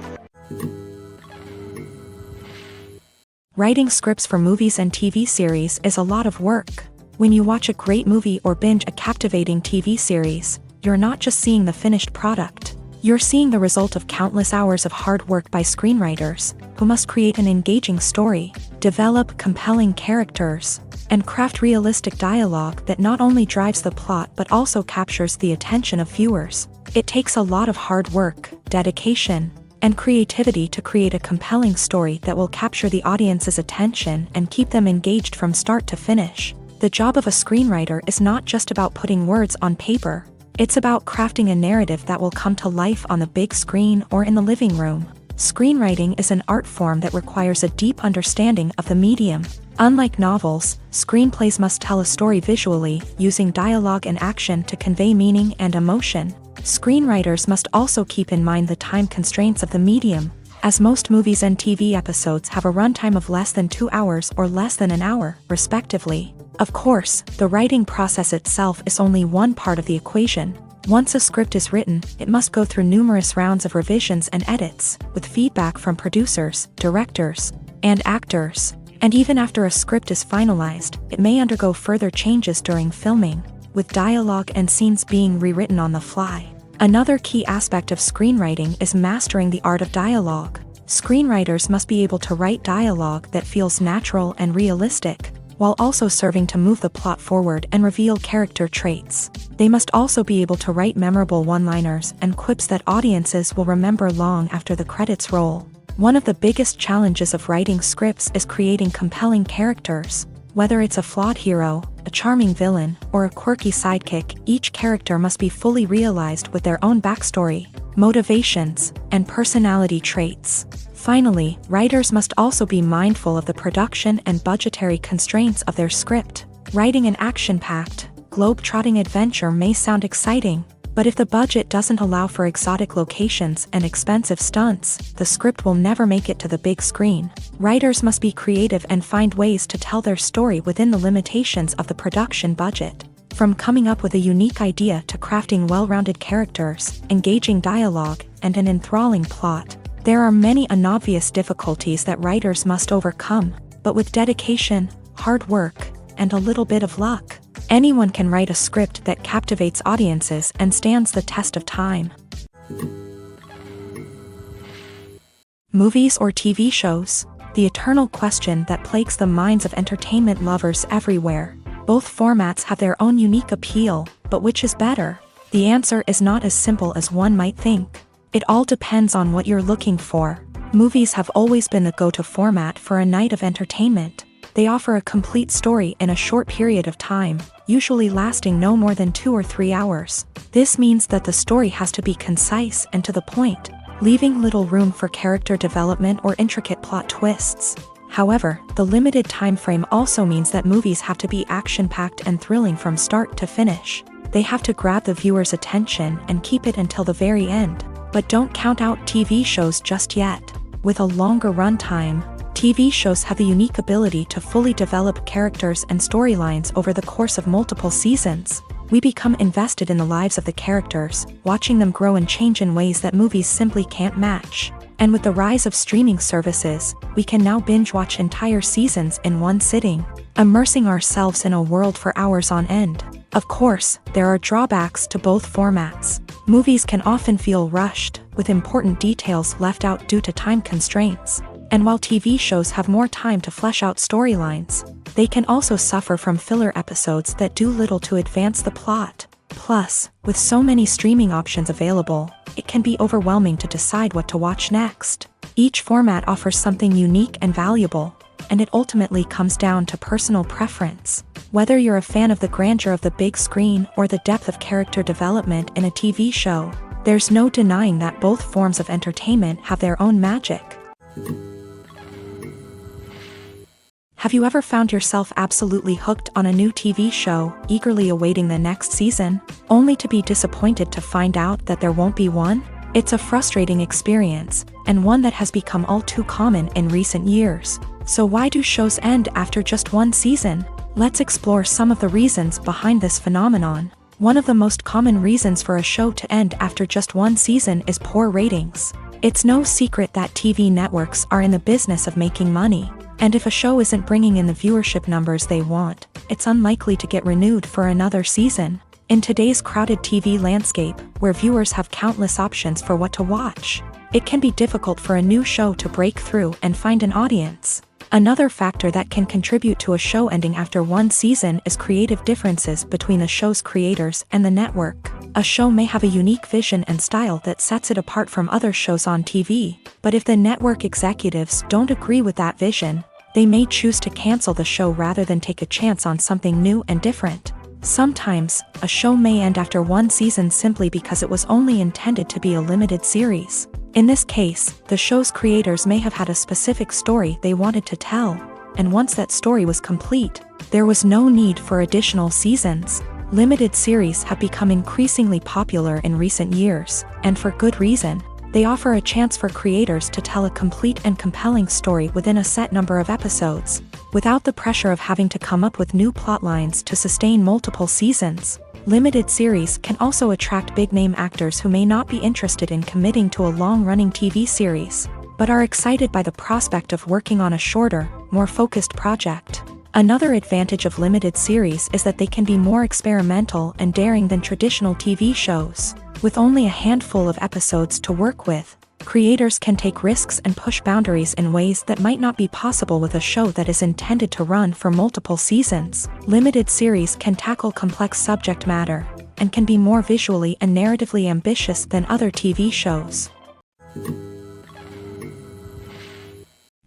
Writing scripts for movies and TV series is a lot of work. When you watch a great movie or binge a captivating TV series, you're not just seeing the finished product. You're seeing the result of countless hours of hard work by screenwriters, who must create an engaging story, develop compelling characters, and craft realistic dialogue that not only drives the plot but also captures the attention of viewers. It takes a lot of hard work, dedication, and creativity to create a compelling story that will capture the audience's attention and keep them engaged from start to finish. The job of a screenwriter is not just about putting words on paper. It's about crafting a narrative that will come to life on the big screen or in the living room. Screenwriting is an art form that requires a deep understanding of the medium. Unlike novels, screenplays must tell a story visually, using dialogue and action to convey meaning and emotion. Screenwriters must also keep in mind the time constraints of the medium, as most movies and TV episodes have a runtime of less than 2 hours or less than an hour, respectively. Of course, the writing process itself is only one part of the equation. Once a script is written, it must go through numerous rounds of revisions and edits, with feedback from producers, directors, and actors. And even after a script is finalized, it may undergo further changes during filming, with dialogue and scenes being rewritten on the fly. Another key aspect of screenwriting is mastering the art of dialogue. Screenwriters must be able to write dialogue that feels natural and realistic, while also serving to move the plot forward and reveal character traits. They must also be able to write memorable one-liners and quips that audiences will remember long after the credits roll. One of the biggest challenges of writing scripts is creating compelling characters. Whether it's a flawed hero, a charming villain, or a quirky sidekick, each character must be fully realized with their own backstory, motivations, and personality traits. Finally, writers must also be mindful of the production and budgetary constraints of their script. Writing an action-packed, globe-trotting adventure may sound exciting, but if the budget doesn't allow for exotic locations and expensive stunts, the script will never make it to the big screen. Writers must be creative and find ways to tell their story within the limitations of the production budget. From coming up with a unique idea to crafting well-rounded characters, engaging dialogue, and an enthralling plot, there are many unobvious difficulties that writers must overcome, but with dedication, hard work, and a little bit of luck, anyone can write a script that captivates audiences and stands the test of time. Movies or TV shows? The eternal question that plagues the minds of entertainment lovers everywhere. Both formats have their own unique appeal, but which is better? The answer is not as simple as one might think. It all depends on what you're looking for. Movies have always been the go-to format for a night of entertainment. They offer a complete story in a short period of time, usually lasting no more than 2 or 3 hours. This means that the story has to be concise and to the point, leaving little room for character development or intricate plot twists. However, the limited time frame also means that movies have to be action-packed and thrilling from start to finish. They have to grab the viewer's attention and keep it until the very end. But don't count out TV shows just yet. With a longer runtime, TV shows have the unique ability to fully develop characters and storylines over the course of multiple seasons. We become invested in the lives of the characters, watching them grow and change in ways that movies simply can't match. And with the rise of streaming services, we can now binge-watch entire seasons in one sitting, immersing ourselves in a world for hours on end. Of course, there are drawbacks to both formats. Movies can often feel rushed, with important details left out due to time constraints. And while TV shows have more time to flesh out storylines, they can also suffer from filler episodes that do little to advance the plot. Plus, with so many streaming options available, it can be overwhelming to decide what to watch next. Each format offers something unique and valuable, and it ultimately comes down to personal preference. Whether you're a fan of the grandeur of the big screen or the depth of character development in a TV show, there's no denying that both forms of entertainment have their own magic. Have you ever found yourself absolutely hooked on a new TV show, eagerly awaiting the next season, only to be disappointed to find out that there won't be one? It's a frustrating experience, and one that has become all too common in recent years. So why do shows end after just one season? Let's explore some of the reasons behind this phenomenon. One of the most common reasons for a show to end after just one season is poor ratings. It's no secret that TV networks are in the business of making money. And if a show isn't bringing in the viewership numbers they want, it's unlikely to get renewed for another season. In today's crowded TV landscape, where viewers have countless options for what to watch, it can be difficult for a new show to break through and find an audience. Another factor that can contribute to a show ending after one season is creative differences between the show's creators and the network. A show may have a unique vision and style that sets it apart from other shows on TV, but if the network executives don't agree with that vision, they may choose to cancel the show rather than take a chance on something new and different. Sometimes, a show may end after one season simply because it was only intended to be a limited series. In this case, the show's creators may have had a specific story they wanted to tell, and once that story was complete, there was no need for additional seasons. Limited series have become increasingly popular in recent years, and for good reason. They offer a chance for creators to tell a complete and compelling story within a set number of episodes, without the pressure of having to come up with new plotlines to sustain multiple seasons. Limited series can also attract big-name actors who may not be interested in committing to a long-running TV series, but are excited by the prospect of working on a shorter, more focused project. Another advantage of limited series is that they can be more experimental and daring than traditional TV shows. With only a handful of episodes to work with, creators can take risks and push boundaries in ways that might not be possible with a show that is intended to run for multiple seasons. Limited series can tackle complex subject matter, and can be more visually and narratively ambitious than other TV shows.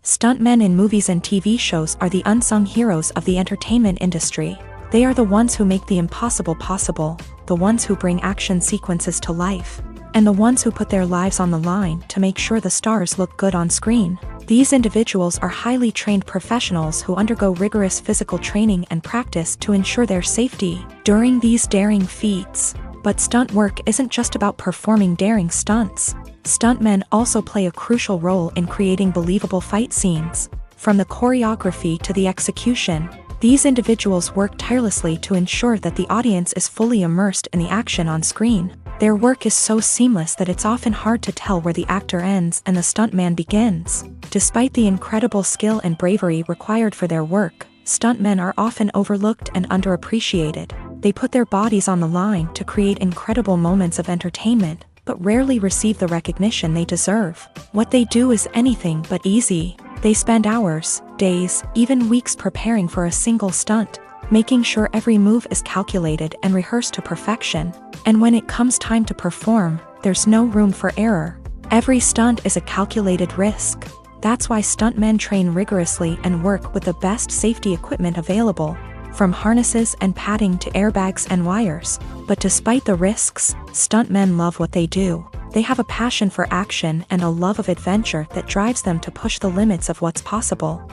Stuntmen in movies and TV shows are the unsung heroes of the entertainment industry. They are the ones who make the impossible possible, the ones who bring action sequences to life, and the ones who put their lives on the line to make sure the stars look good on screen. These individuals are highly trained professionals who undergo rigorous physical training and practice to ensure their safety during these daring feats. But stunt work isn't just about performing daring stunts. Stuntmen also play a crucial role in creating believable fight scenes. From the choreography to the execution, these individuals work tirelessly to ensure that the audience is fully immersed in the action on screen. Their work is so seamless that it's often hard to tell where the actor ends and the stuntman begins. Despite the incredible skill and bravery required for their work, stuntmen are often overlooked and underappreciated. They put their bodies on the line to create incredible moments of entertainment, but rarely receive the recognition they deserve. What they do is anything but easy. They spend hours, days, even weeks preparing for a single stunt, making sure every move is calculated and rehearsed to perfection. And when it comes time to perform, there's no room for error. Every stunt is a calculated risk. That's why stuntmen train rigorously and work with the best safety equipment available, from harnesses and padding to airbags and wires. But despite the risks, stuntmen love what they do. They have a passion for action and a love of adventure that drives them to push the limits of what's possible.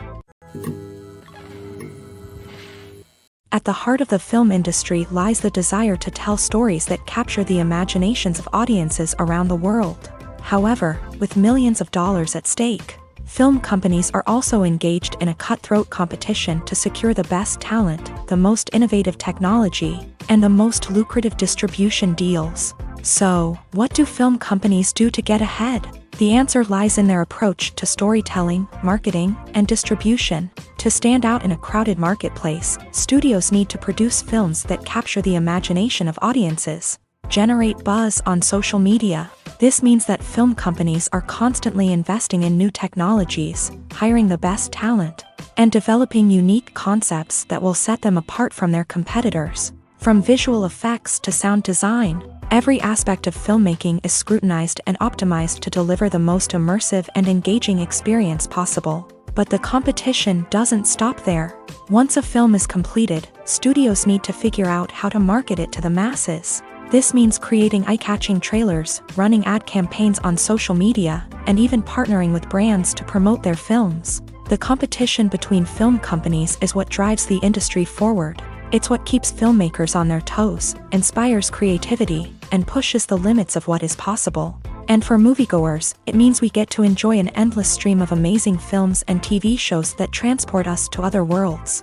At the heart of the film industry lies the desire to tell stories that capture the imaginations of audiences around the world. However, with millions of dollars at stake, film companies are also engaged in a cutthroat competition to secure the best talent, the most innovative technology, and the most lucrative distribution deals. So, what do film companies do to get ahead? The answer lies in their approach to storytelling, marketing, and distribution. To stand out in a crowded marketplace, studios need to produce films that capture the imagination of audiences, generate buzz on social media. This means that film companies are constantly investing in new technologies, hiring the best talent, and developing unique concepts that will set them apart from their competitors. From visual effects to sound design, every aspect of filmmaking is scrutinized and optimized to deliver the most immersive and engaging experience possible. But the competition doesn't stop there. Once a film is completed, studios need to figure out how to market it to the masses. This means creating eye-catching trailers, running ad campaigns on social media, and even partnering with brands to promote their films. The competition between film companies is what drives the industry forward. It's what keeps filmmakers on their toes, inspires creativity, and pushes the limits of what is possible. And for moviegoers, it means we get to enjoy an endless stream of amazing films and TV shows that transport us to other worlds.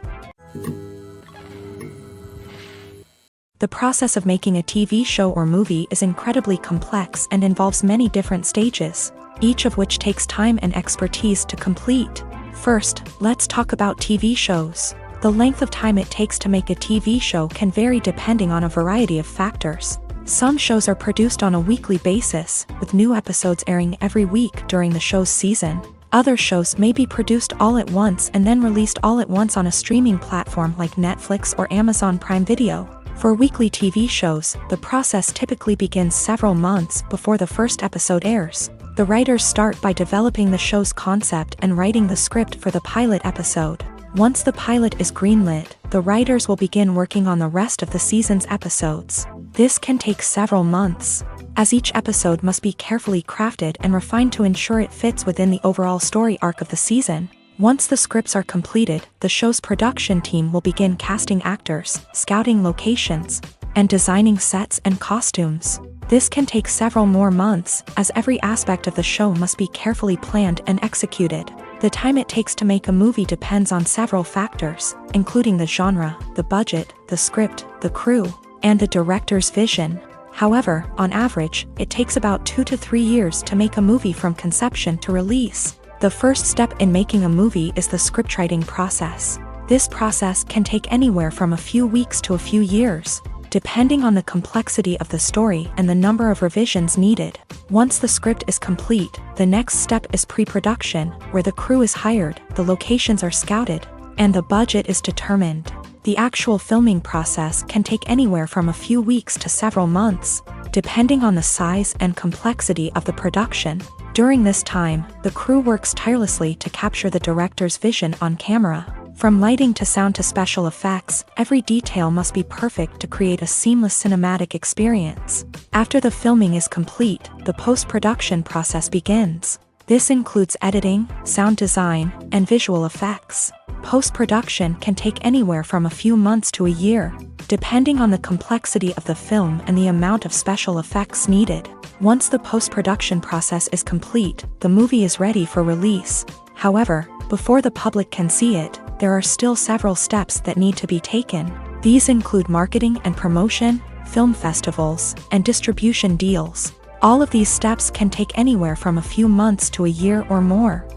The process of making a TV show or movie is incredibly complex and involves many different stages, each of which takes time and expertise to complete. First, let's talk about TV shows. The length of time it takes to make a TV show can vary depending on a variety of factors. Some shows are produced on a weekly basis, with new episodes airing every week during the show's season. Other shows may be produced all at once and then released all at once on a streaming platform like Netflix or Amazon Prime Video. For weekly TV shows, the process typically begins several months before the first episode airs. The writers start by developing the show's concept and writing the script for the pilot episode. Once the pilot is greenlit, the writers will begin working on the rest of the season's episodes. This can take several months, as each episode must be carefully crafted and refined to ensure it fits within the overall story arc of the season. Once the scripts are completed, the show's production team will begin casting actors, scouting locations, and designing sets and costumes. This can take several more months, as every aspect of the show must be carefully planned and executed. The time it takes to make a movie depends on several factors, including the genre, the budget, the script, the crew, and the director's vision. However, on average, it takes about 2 to 3 years to make a movie from conception to release. The first step in making a movie is the scriptwriting process. This process can take anywhere from a few weeks to a few years, depending on the complexity of the story and the number of revisions needed. Once the script is complete, the next step is pre-production, where the crew is hired, the locations are scouted, and the budget is determined. The actual filming process can take anywhere from a few weeks to several months, depending on the size and complexity of the production. During this time, the crew works tirelessly to capture the director's vision on camera. From lighting to sound to special effects, every detail must be perfect to create a seamless cinematic experience. After the filming is complete, the post-production process begins. This includes editing, sound design, and visual effects. Post-production can take anywhere from a few months to a year, depending on the complexity of the film and the amount of special effects needed. Once the post-production process is complete, the movie is ready for release. However, before the public can see it, there are still several steps that need to be taken. These include marketing and promotion, film festivals, and distribution deals. All of these steps can take anywhere from a few months to a year or more.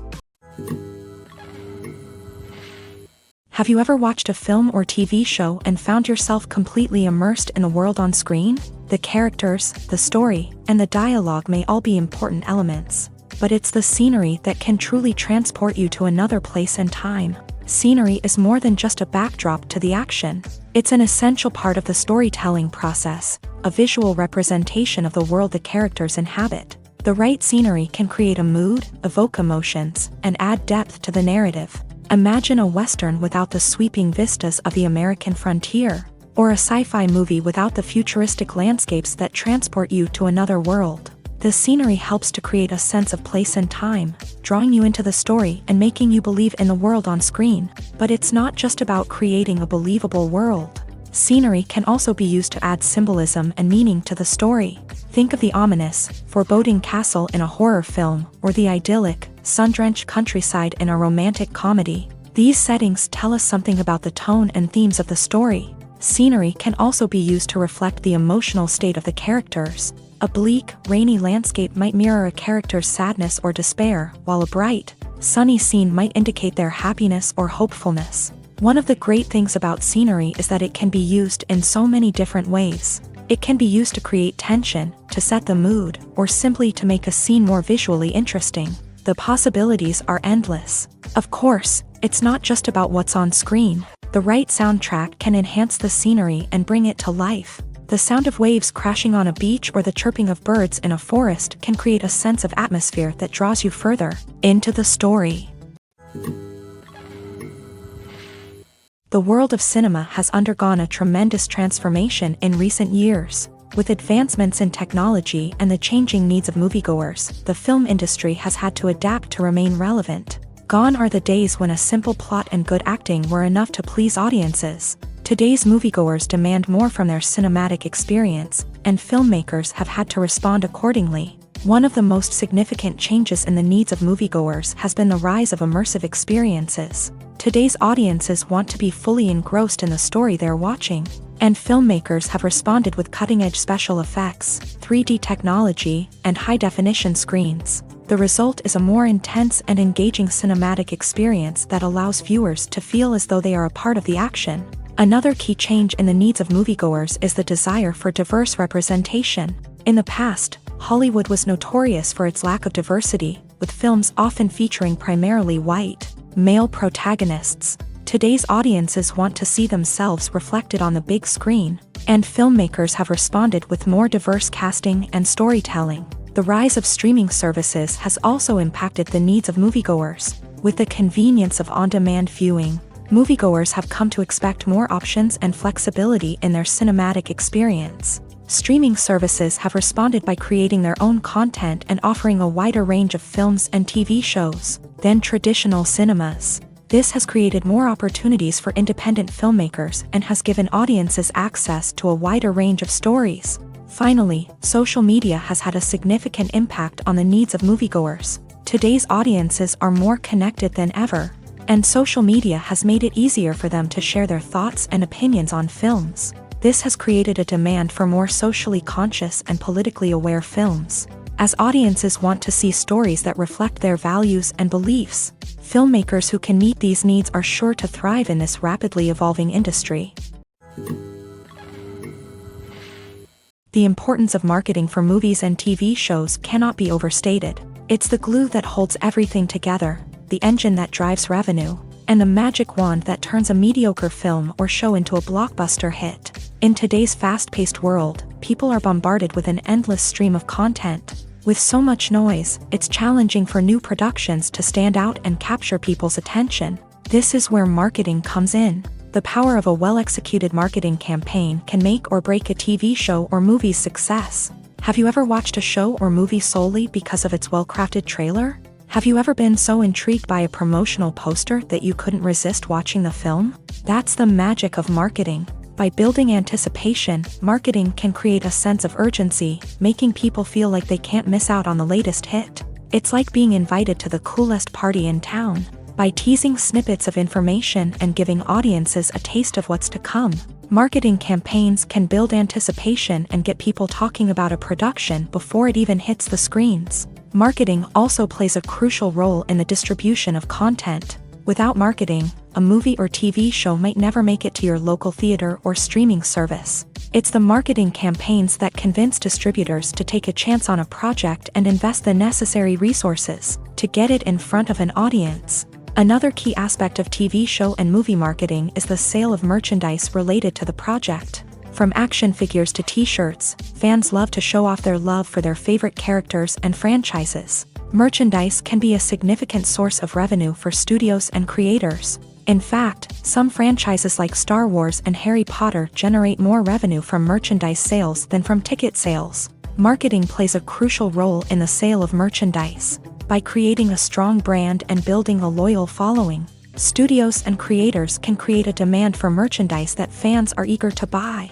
Have you ever watched a film or TV show and found yourself completely immersed in the world on screen? The characters, the story, and the dialogue may all be important elements, but it's the scenery that can truly transport you to another place and time. Scenery is more than just a backdrop to the action. It's an essential part of the storytelling process, a visual representation of the world the characters inhabit. The right scenery can create a mood, evoke emotions, and add depth to the narrative. Imagine a Western without the sweeping vistas of the American frontier, or a sci-fi movie without the futuristic landscapes that transport you to another world. The scenery helps to create a sense of place and time, drawing you into the story and making you believe in the world on screen. But it's not just about creating a believable world. Scenery can also be used to add symbolism and meaning to the story. Think of the ominous, foreboding castle in a horror film, or the idyllic, sun-drenched countryside in a romantic comedy. These settings tell us something about the tone and themes of the story. Scenery can also be used to reflect the emotional state of the characters. A bleak, rainy landscape might mirror a character's sadness or despair, while a bright, sunny scene might indicate their happiness or hopefulness. One of the great things about scenery is that it can be used in so many different ways. It can be used to create tension, to set the mood, or simply to make a scene more visually interesting. The possibilities are endless. Of course, it's not just about what's on screen. The right soundtrack can enhance the scenery and bring it to life. The sound of waves crashing on a beach or the chirping of birds in a forest can create a sense of atmosphere that draws you further into the story. The world of cinema has undergone a tremendous transformation in recent years. With advancements in technology and the changing needs of moviegoers, the film industry has had to adapt to remain relevant. Gone are the days when a simple plot and good acting were enough to please audiences. Today's moviegoers demand more from their cinematic experience, and filmmakers have had to respond accordingly. One of the most significant changes in the needs of moviegoers has been the rise of immersive experiences. Today's audiences want to be fully engrossed in the story they're watching, and filmmakers have responded with cutting-edge special effects, 3D technology, and high-definition screens. The result is a more intense and engaging cinematic experience that allows viewers to feel as though they are a part of the action. Another key change in the needs of moviegoers is the desire for diverse representation. In the past, Hollywood was notorious for its lack of diversity, with films often featuring primarily white, male protagonists. Today's audiences want to see themselves reflected on the big screen, and filmmakers have responded with more diverse casting and storytelling. The rise of streaming services has also impacted the needs of moviegoers. With the convenience of on-demand viewing, moviegoers have come to expect more options and flexibility in their cinematic experience. Streaming services have responded by creating their own content and offering a wider range of films and TV shows than traditional cinemas. This has created more opportunities for independent filmmakers and has given audiences access to a wider range of stories. Finally, social media has had a significant impact on the needs of moviegoers. Today's audiences are more connected than ever, and social media has made it easier for them to share their thoughts and opinions on films. This has created a demand for more socially conscious and politically aware films. As audiences want to see stories that reflect their values and beliefs, filmmakers who can meet these needs are sure to thrive in this rapidly evolving industry. The importance of marketing for movies and TV shows cannot be overstated. It's the glue that holds everything together, the engine that drives revenue, and the magic wand that turns a mediocre film or show into a blockbuster hit. In today's fast-paced world, people are bombarded with an endless stream of content. With so much noise, it's challenging for new productions to stand out and capture people's attention. This is where marketing comes in. The power of a well-executed marketing campaign can make or break a TV show or movie's success. Have you ever watched a show or movie solely because of its well-crafted trailer? Have you ever been so intrigued by a promotional poster that you couldn't resist watching the film? That's the magic of marketing. By building anticipation, marketing can create a sense of urgency, making people feel like they can't miss out on the latest hit. It's like being invited to the coolest party in town. By teasing snippets of information and giving audiences a taste of what's to come, marketing campaigns can build anticipation and get people talking about a production before it even hits the screens. Marketing also plays a crucial role in the distribution of content. Without marketing, a movie or TV show might never make it to your local theater or streaming service. It's the marketing campaigns that convince distributors to take a chance on a project and invest the necessary resources to get it in front of an audience. Another key aspect of TV show and movie marketing is the sale of merchandise related to the project. From action figures to t-shirts, fans love to show off their love for their favorite characters and franchises. Merchandise can be a significant source of revenue for studios and creators. In fact, some franchises like Star Wars and Harry Potter generate more revenue from merchandise sales than from ticket sales. Marketing plays a crucial role in the sale of merchandise. By creating a strong brand and building a loyal following, studios and creators can create a demand for merchandise that fans are eager to buy.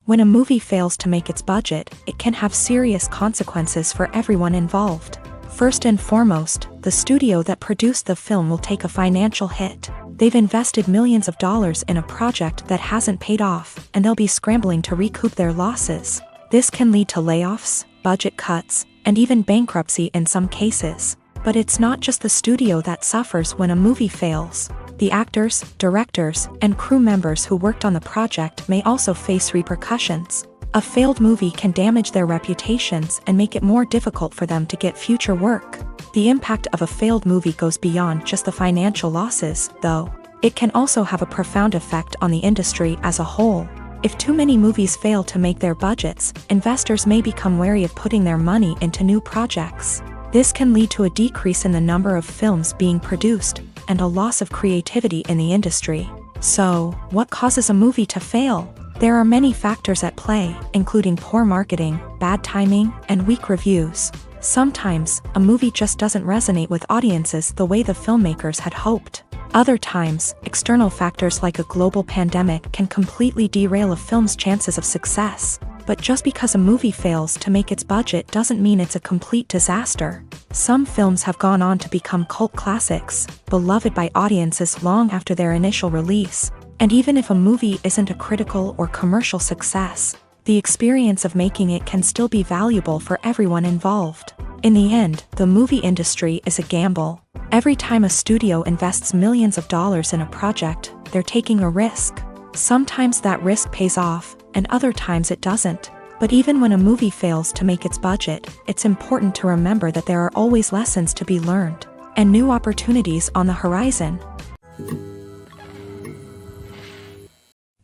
When a movie fails to make its budget, it can have serious consequences for everyone involved. First and foremost, the studio that produced the film will take a financial hit. They've invested millions of dollars in a project that hasn't paid off, and they'll be scrambling to recoup their losses. This can lead to layoffs, budget cuts, and even bankruptcy in some cases. But it's not just the studio that suffers when a movie fails. The actors, directors, and crew members who worked on the project may also face repercussions. A failed movie can damage their reputations and make it more difficult for them to get future work. The impact of a failed movie goes beyond just the financial losses, though. It can also have a profound effect on the industry as a whole. If too many movies fail to make their budgets, investors may become wary of putting their money into new projects. This can lead to a decrease in the number of films being produced, and a loss of creativity in the industry. So, what causes a movie to fail? There are many factors at play, including poor marketing, bad timing, and weak reviews. Sometimes, a movie just doesn't resonate with audiences the way the filmmakers had hoped. Other times, external factors like a global pandemic can completely derail a film's chances of success. But just because a movie fails to make its budget doesn't mean it's a complete disaster. Some films have gone on to become cult classics, beloved by audiences long after their initial release. And even if a movie isn't a critical or commercial success, the experience of making it can still be valuable for everyone involved. In the end, the movie industry is a gamble. Every time a studio invests millions of dollars in a project, they're taking a risk. Sometimes that risk pays off, and other times it doesn't. But even when a movie fails to make its budget, it's important to remember that there are always lessons to be learned, and new opportunities on the horizon.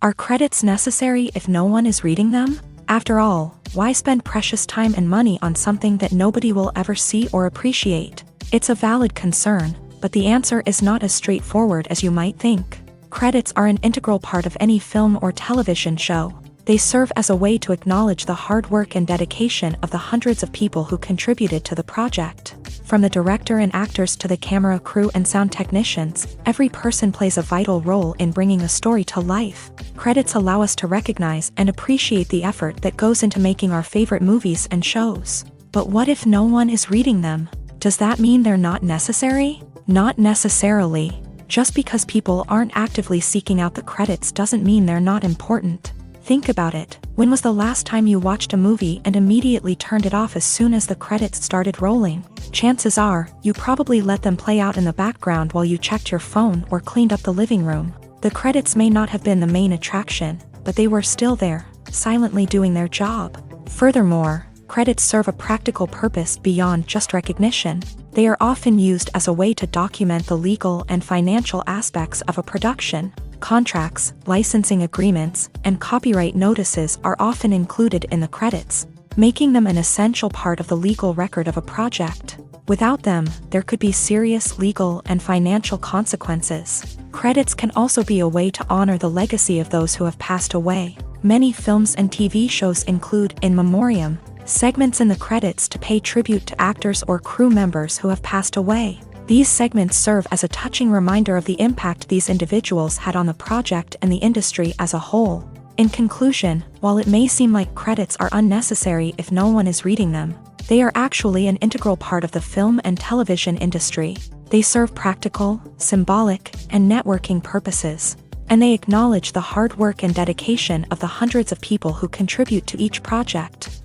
Are credits necessary if no one is reading them? After all, why spend precious time and money on something that nobody will ever see or appreciate? It's a valid concern, but the answer is not as straightforward as you might think. Credits are an integral part of any film or television show. They serve as a way to acknowledge the hard work and dedication of the hundreds of people who contributed to the project. From the director and actors to the camera crew and sound technicians, every person plays a vital role in bringing a story to life. Credits allow us to recognize and appreciate the effort that goes into making our favorite movies and shows. But what if no one is reading them? Does that mean they're not necessary? Not necessarily. Just because people aren't actively seeking out the credits doesn't mean they're not important. Think about it. When was the last time you watched a movie and immediately turned it off as soon as the credits started rolling? Chances are, you probably let them play out in the background while you checked your phone or cleaned up the living room. The credits may not have been the main attraction, but they were still there, silently doing their job. Furthermore, credits serve a practical purpose beyond just recognition. They are often used as a way to document the legal and financial aspects of a production. Contracts, licensing agreements, and copyright notices are often included in the credits, making them an essential part of the legal record of a project. Without them, there could be serious legal and financial consequences. Credits can also be a way to honor the legacy of those who have passed away. Many films and TV shows include in memoriam segments in the credits to pay tribute to actors or crew members who have passed away. These segments serve as a touching reminder of the impact these individuals had on the project and the industry as a whole. In conclusion, while it may seem like credits are unnecessary if no one is reading them, they are actually an integral part of the film and television industry. They serve practical, symbolic, and networking purposes, and they acknowledge the hard work and dedication of the hundreds of people who contribute to each project.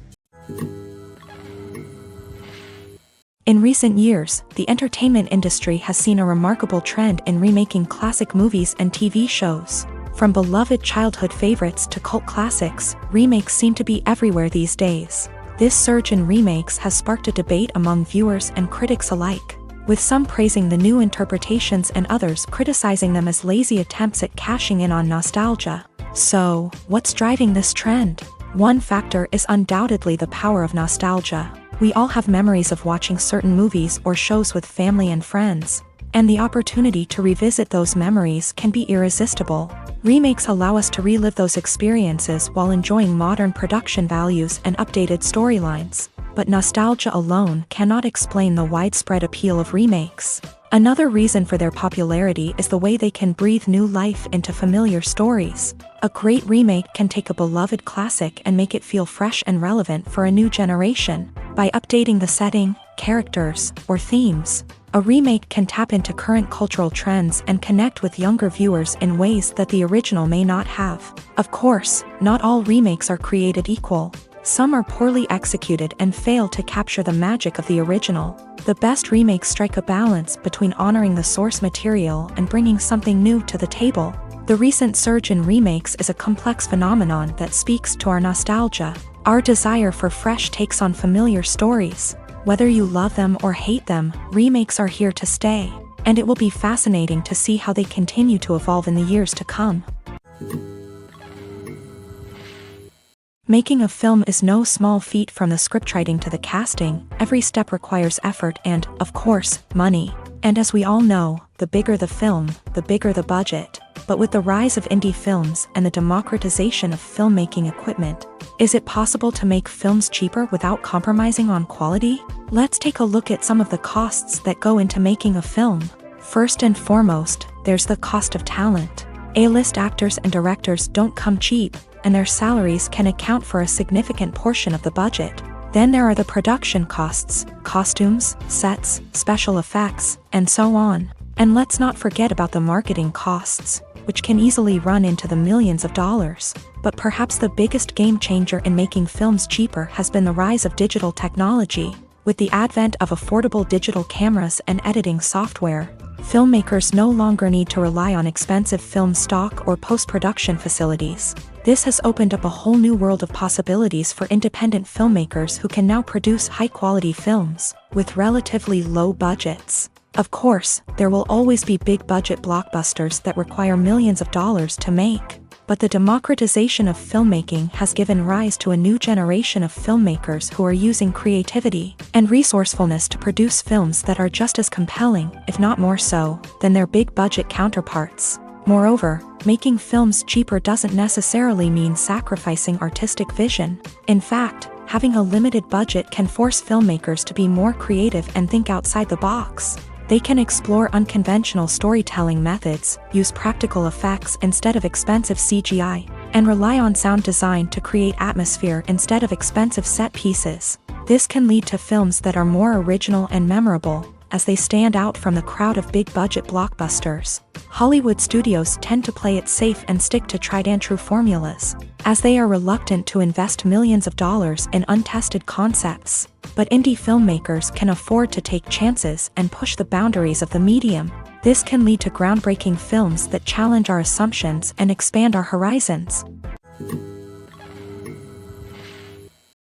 In recent years, the entertainment industry has seen a remarkable trend in remaking classic movies and TV shows. From beloved childhood favorites to cult classics, remakes seem to be everywhere these days. This surge in remakes has sparked a debate among viewers and critics alike, with some praising the new interpretations and others criticizing them as lazy attempts at cashing in on nostalgia. So, what's driving this trend? One factor is undoubtedly the power of nostalgia. We all have memories of watching certain movies or shows with family and friends, and the opportunity to revisit those memories can be irresistible. Remakes allow us to relive those experiences while enjoying modern production values and updated storylines. But nostalgia alone cannot explain the widespread appeal of remakes. Another reason for their popularity is the way they can breathe new life into familiar stories. A great remake can take a beloved classic and make it feel fresh and relevant for a new generation. By updating the setting, characters, or themes, a remake can tap into current cultural trends and connect with younger viewers in ways that the original may not have. Of course, not all remakes are created equal. Some are poorly executed and fail to capture the magic of the original. The best remakes strike a balance between honoring the source material and bringing something new to the table. The recent surge in remakes is a complex phenomenon that speaks to our nostalgia, our desire for fresh takes on familiar stories. Whether you love them or hate them, remakes are here to stay, and it will be fascinating to see how they continue to evolve in the years to come. Making a film is no small feat. From the scriptwriting to the casting, every step requires effort and, of course, money. And as we all know, the bigger the film, the bigger the budget. But with the rise of indie films and the democratization of filmmaking equipment, is it possible to make films cheaper without compromising on quality? Let's take a look at some of the costs that go into making a film. First and foremost, there's the cost of talent. A-list actors and directors don't come cheap, and their salaries can account for a significant portion of the budget. Then there are the production costs, costumes, sets, special effects, and so on. And let's not forget about the marketing costs. which can easily run into the millions of dollars. But perhaps the biggest game changer in making films cheaper has been the rise of digital technology. With the advent of affordable digital cameras and editing software, filmmakers no longer need to rely on expensive film stock or post-production facilities. This has opened up a whole new world of possibilities for independent filmmakers who can now produce high-quality films with relatively low budgets. Of course, there will always be big-budget blockbusters that require millions of dollars to make. But the democratization of filmmaking has given rise to a new generation of filmmakers who are using creativity and resourcefulness to produce films that are just as compelling, if not more so, than their big-budget counterparts. Moreover, making films cheaper doesn't necessarily mean sacrificing artistic vision. In fact, having a limited budget can force filmmakers to be more creative and think outside the box. They can explore unconventional storytelling methods, use practical effects instead of expensive CGI, and rely on sound design to create atmosphere instead of expensive set pieces. This can lead to films that are more original and memorable, as they stand out from the crowd of big-budget blockbusters. Hollywood studios tend to play it safe and stick to tried-and-true formulas, as they are reluctant to invest millions of dollars in untested concepts. But indie filmmakers can afford to take chances and push the boundaries of the medium. This can lead to groundbreaking films that challenge our assumptions and expand our horizons.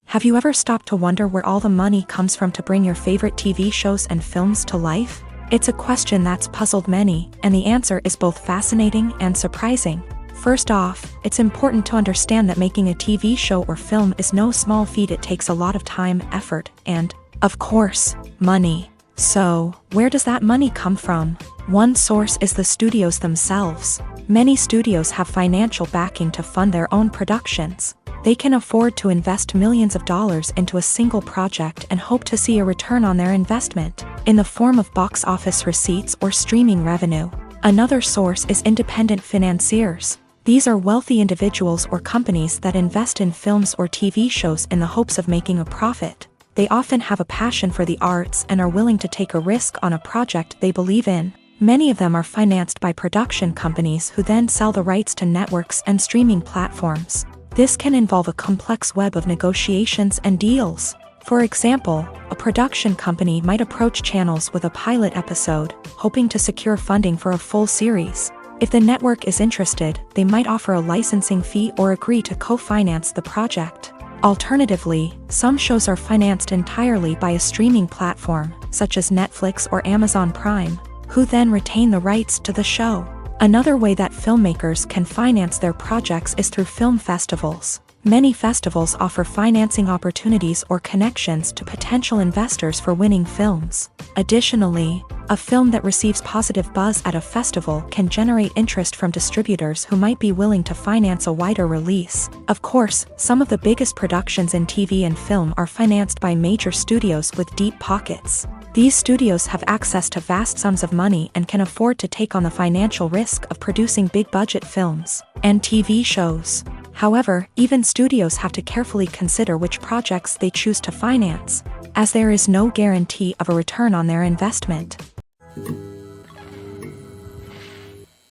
Have you ever stopped to wonder where all the money comes from to bring your favorite TV shows and films to life? It's a question that's puzzled many, and the answer is both fascinating and surprising. First off, it's important to understand that making a TV show or film is no small feat. It takes a lot of time, effort, and, of course, money. So, where does that money come from? One source is the studios themselves. Many studios have financial backing to fund their own productions. They can afford to invest millions of dollars into a single project and hope to see a return on their investment, in the form of box office receipts or streaming revenue. Another source is independent financiers. These are wealthy individuals or companies that invest in films or TV shows in the hopes of making a profit. They often have a passion for the arts and are willing to take a risk on a project they believe in. Many of them are financed by production companies who then sell the rights to networks and streaming platforms. This can involve a complex web of negotiations and deals. For example, a production company might approach channels with a pilot episode, hoping to secure funding for a full series. If the network is interested, they might offer a licensing fee or agree to co-finance the project. Alternatively, some shows are financed entirely by a streaming platform, such as Netflix or Amazon Prime, who then retain the rights to the show. Another way that filmmakers can finance their projects is through film festivals. Many festivals offer financing opportunities or connections to potential investors for winning films. Additionally, a film that receives positive buzz at a festival can generate interest from distributors who might be willing to finance a wider release. Of course, some of the biggest productions in TV and film are financed by major studios with deep pockets. These studios have access to vast sums of money and can afford to take on the financial risk of producing big-budget films and TV shows. However, even studios have to carefully consider which projects they choose to finance, as there is no guarantee of a return on their investment.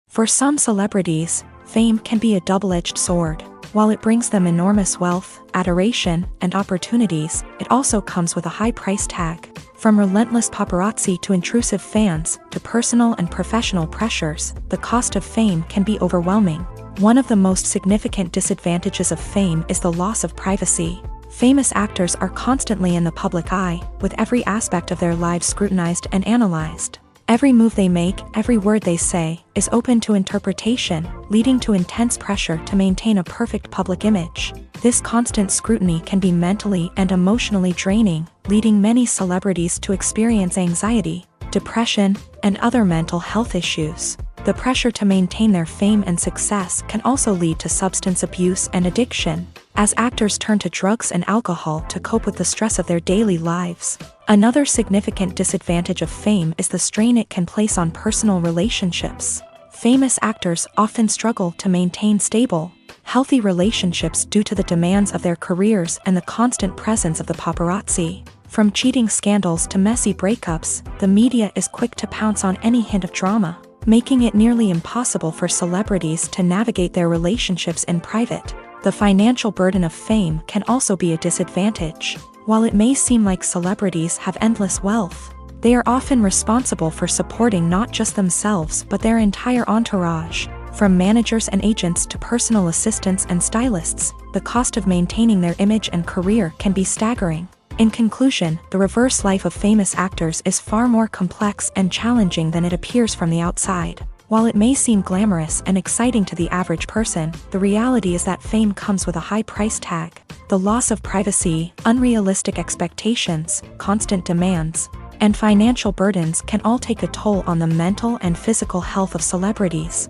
For some celebrities, fame can be a double-edged sword. While it brings them enormous wealth, adoration, and opportunities, it also comes with a high price tag. From relentless paparazzi to intrusive fans, to personal and professional pressures, the cost of fame can be overwhelming. One of the most significant disadvantages of fame is the loss of privacy. Famous actors are constantly in the public eye, with every aspect of their lives scrutinized and analyzed. Every move they make, every word they say, is open to interpretation, leading to intense pressure to maintain a perfect public image. This constant scrutiny can be mentally and emotionally draining, leading many celebrities to experience anxiety, depression, and other mental health issues. The pressure to maintain their fame and success can also lead to substance abuse and addiction, as actors turn to drugs and alcohol to cope with the stress of their daily lives. Another significant disadvantage of fame is the strain it can place on personal relationships. Famous actors often struggle to maintain stable, healthy relationships due to the demands of their careers and the constant presence of the paparazzi. From cheating scandals to messy breakups, the media is quick to pounce on any hint of drama. making it nearly impossible for celebrities to navigate their relationships in private. The financial burden of fame can also be a disadvantage. While it may seem like celebrities have endless wealth, they are often responsible for supporting not just themselves but their entire entourage. From managers and agents to personal assistants and stylists, the cost of maintaining their image and career can be staggering. In conclusion, the reverse life of famous actors is far more complex and challenging than it appears from the outside. While it may seem glamorous and exciting to the average person, the reality is that fame comes with a high price tag. The loss of privacy, unrealistic expectations, constant demands, and financial burdens can all take a toll on the mental and physical health of celebrities.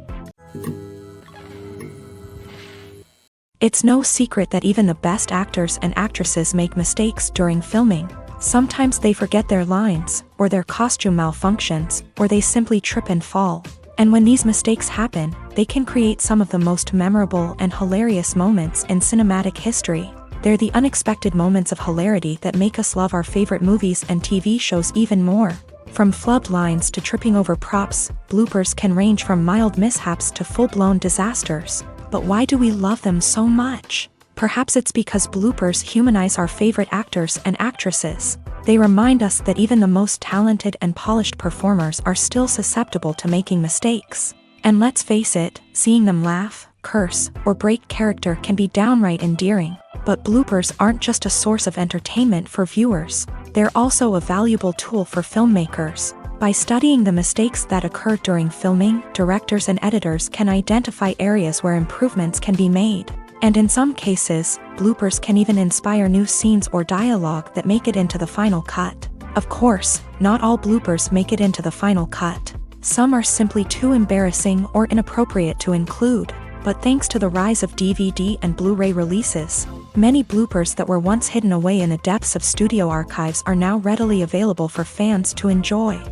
It's no secret that even the best actors and actresses make mistakes during filming. Sometimes they forget their lines, or their costume malfunctions, or they simply trip and fall. And when these mistakes happen, they can create some of the most memorable and hilarious moments in cinematic history. They're the unexpected moments of hilarity that make us love our favorite movies and TV shows even more. From flubbed lines to tripping over props, bloopers can range from mild mishaps to full-blown disasters. But why do we love them so much? Perhaps it's because bloopers humanize our favorite actors and actresses. They remind us that even the most talented and polished performers are still susceptible to making mistakes. And let's face it, seeing them laugh, curse, or break character can be downright endearing. But bloopers aren't just a source of entertainment for viewers. They're also a valuable tool for filmmakers. By studying the mistakes that occur during filming, directors and editors can identify areas where improvements can be made. And in some cases, bloopers can even inspire new scenes or dialogue that make it into the final cut. Of course, not all bloopers make it into the final cut. Some are simply too embarrassing or inappropriate to include. But thanks to the rise of DVD and Blu-ray releases, many bloopers that were once hidden away in the depths of studio archives are now readily available for fans to enjoy.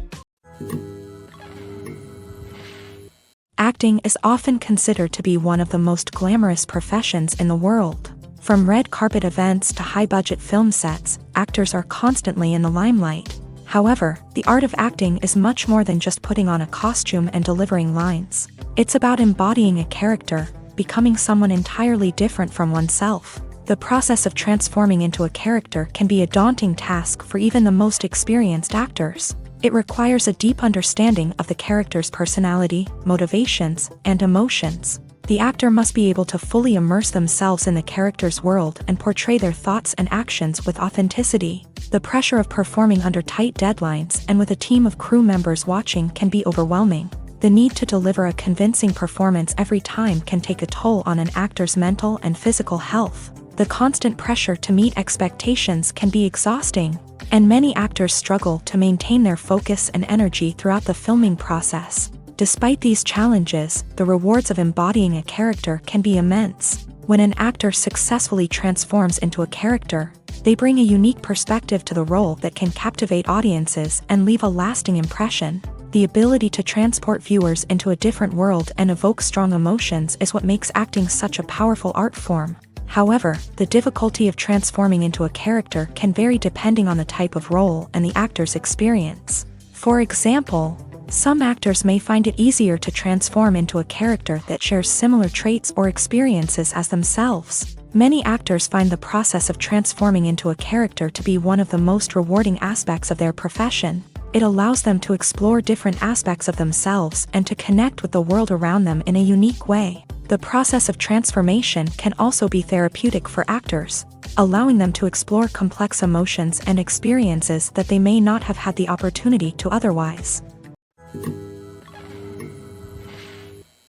Acting is often considered to be one of the most glamorous professions in the world. From red carpet events to high-budget film sets, actors are constantly in the limelight. However, the art of acting is much more than just putting on a costume and delivering lines. It's about embodying a character, becoming someone entirely different from oneself. The process of transforming into a character can be a daunting task for even the most experienced actors. It requires a deep understanding of the character's personality, motivations, and emotions. The actor must be able to fully immerse themselves in the character's world and portray their thoughts and actions with authenticity. The pressure of performing under tight deadlines and with a team of crew members watching can be overwhelming. The need to deliver a convincing performance every time can take a toll on an actor's mental and physical health. The constant pressure to meet expectations can be exhausting, and many actors struggle to maintain their focus and energy throughout the filming process. Despite these challenges, the rewards of embodying a character can be immense. When an actor successfully transforms into a character, they bring a unique perspective to the role that can captivate audiences and leave a lasting impression. The ability to transport viewers into a different world and evoke strong emotions is what makes acting such a powerful art form. However, the difficulty of transforming into a character can vary depending on the type of role and the actor's experience. For example, some actors may find it easier to transform into a character that shares similar traits or experiences as themselves. Many actors find the process of transforming into a character to be one of the most rewarding aspects of their profession. It allows them to explore different aspects of themselves and to connect with the world around them in a unique way. The process of transformation can also be therapeutic for actors, allowing them to explore complex emotions and experiences that they may not have had the opportunity to otherwise.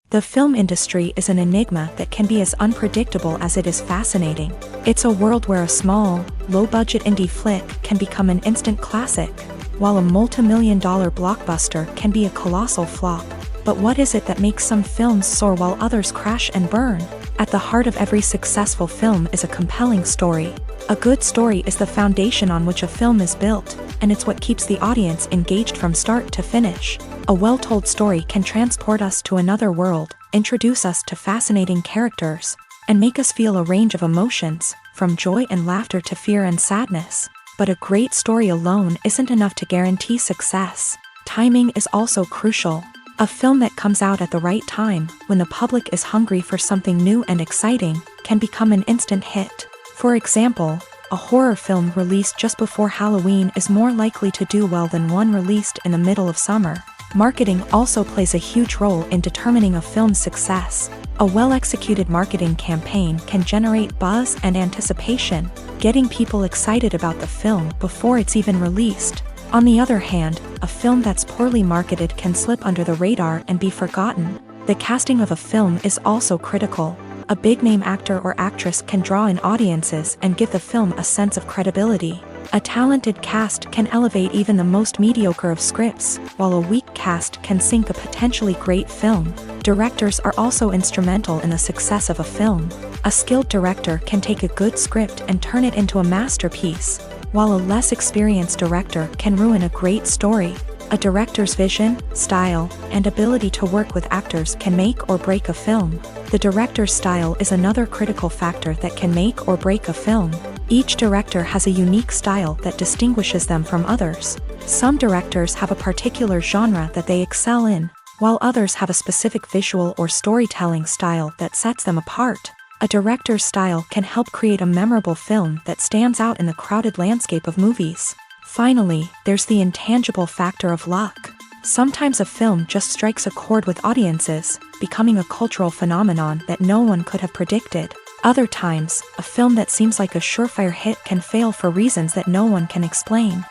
The film industry is an enigma that can be as unpredictable as it is fascinating. It's a world where a small, low-budget indie flick can become an instant classic, while a multi-million-dollar blockbuster can be a colossal flop. But what is it that makes some films soar while others crash and burn? At the heart of every successful film is a compelling story. A good story is the foundation on which a film is built, and it's what keeps the audience engaged from start to finish. A well-told story can transport us to another world, introduce us to fascinating characters, and make us feel a range of emotions, from joy and laughter to fear and sadness. But a great story alone isn't enough to guarantee success. Timing is also crucial. A film that comes out at the right time, when the public is hungry for something new and exciting, can become an instant hit. For example, a horror film released just before Halloween is more likely to do well than one released in the middle of summer. Marketing also plays a huge role in determining a film's success. A well-executed marketing campaign can generate buzz and anticipation, getting people excited about the film before it's even released. On the other hand, a film that's poorly marketed can slip under the radar and be forgotten. The casting of a film is also critical. A big-name actor or actress can draw in audiences and give the film a sense of credibility. A talented cast can elevate even the most mediocre of scripts, while a weak cast can sink a potentially great film. Directors are also instrumental in the success of a film. A skilled director can take a good script and turn it into a masterpiece, while a less experienced director can ruin a great story. A director's vision, style, and ability to work with actors can make or break a film. The director's style is another critical factor that can make or break a film. Each director has a unique style that distinguishes them from others. Some directors have a particular genre that they excel in, while others have a specific visual or storytelling style that sets them apart. A director's style can help create a memorable film that stands out in the crowded landscape of movies. Finally, there's the intangible factor of luck. Sometimes a film just strikes a chord with audiences, becoming a cultural phenomenon that no one could have predicted. Other times, a film that seems like a surefire hit can fail for reasons that no one can explain.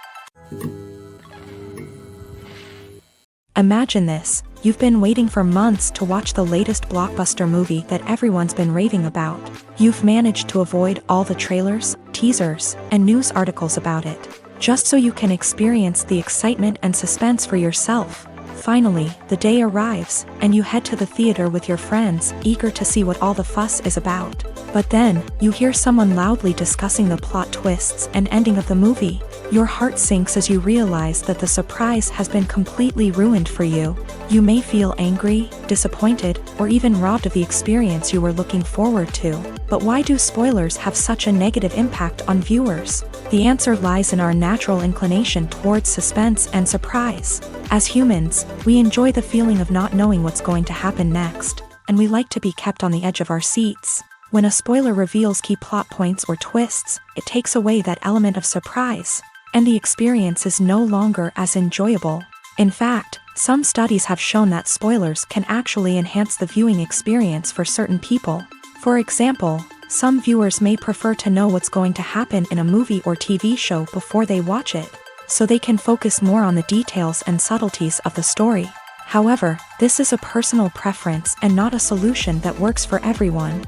Imagine this: you've been waiting for months to watch the latest blockbuster movie that everyone's been raving about. You've managed to avoid all the trailers, teasers, and news articles about it, just so you can experience the excitement and suspense for yourself. Finally, the day arrives, and you head to the theater with your friends, eager to see what all the fuss is about. But then, you hear someone loudly discussing the plot twists and ending of the movie. Your heart sinks as you realize that the surprise has been completely ruined for you. You may feel angry, disappointed, or even robbed of the experience you were looking forward to. But why do spoilers have such a negative impact on viewers? The answer lies in our natural inclination towards suspense and surprise. As humans, we enjoy the feeling of not knowing what's going to happen next, and we like to be kept on the edge of our seats. When a spoiler reveals key plot points or twists, it takes away that element of surprise, and the experience is no longer as enjoyable. In fact, some studies have shown that spoilers can actually enhance the viewing experience for certain people. For example, some viewers may prefer to know what's going to happen in a movie or TV show before they watch it, so they can focus more on the details and subtleties of the story. However, this is a personal preference and not a solution that works for everyone.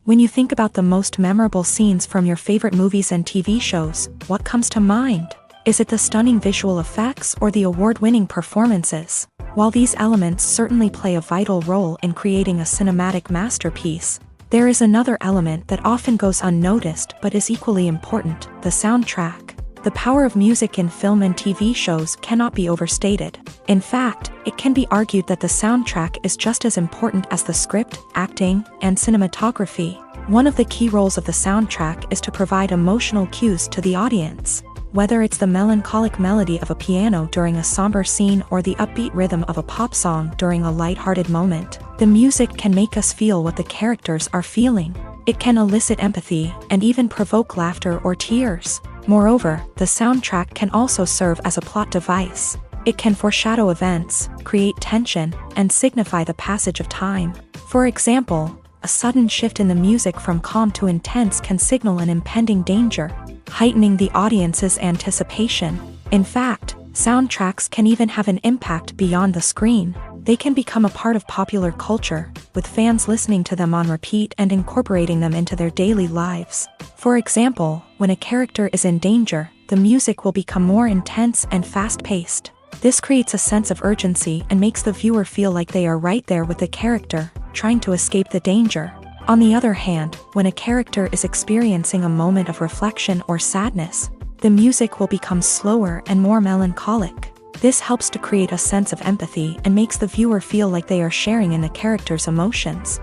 When you think about the most memorable scenes from your favorite movies and TV shows, what comes to mind? Is it the stunning visual effects or the award-winning performances? While these elements certainly play a vital role in creating a cinematic masterpiece, there is another element that often goes unnoticed but is equally important: the soundtrack. The power of music in film and TV shows cannot be overstated. In fact, it can be argued that the soundtrack is just as important as the script, acting, and cinematography. One of the key roles of the soundtrack is to provide emotional cues to the audience. Whether it's the melancholic melody of a piano during a somber scene or the upbeat rhythm of a pop song during a lighthearted moment, the music can make us feel what the characters are feeling. It can elicit empathy and even provoke laughter or tears. Moreover, the soundtrack can also serve as a plot device. It can foreshadow events, create tension, and signify the passage of time. For example, a sudden shift in the music from calm to intense can signal an impending danger, heightening the audience's anticipation. In fact, soundtracks can even have an impact beyond the screen. They can become a part of popular culture, with fans listening to them on repeat and incorporating them into their daily lives. For example, when a character is in danger, the music will become more intense and fast-paced. This creates a sense of urgency and makes the viewer feel like they are right there with the character, trying to escape the danger. On the other hand, when a character is experiencing a moment of reflection or sadness, the music will become slower and more melancholic. This helps to create a sense of empathy and makes the viewer feel like they are sharing in the character's emotions.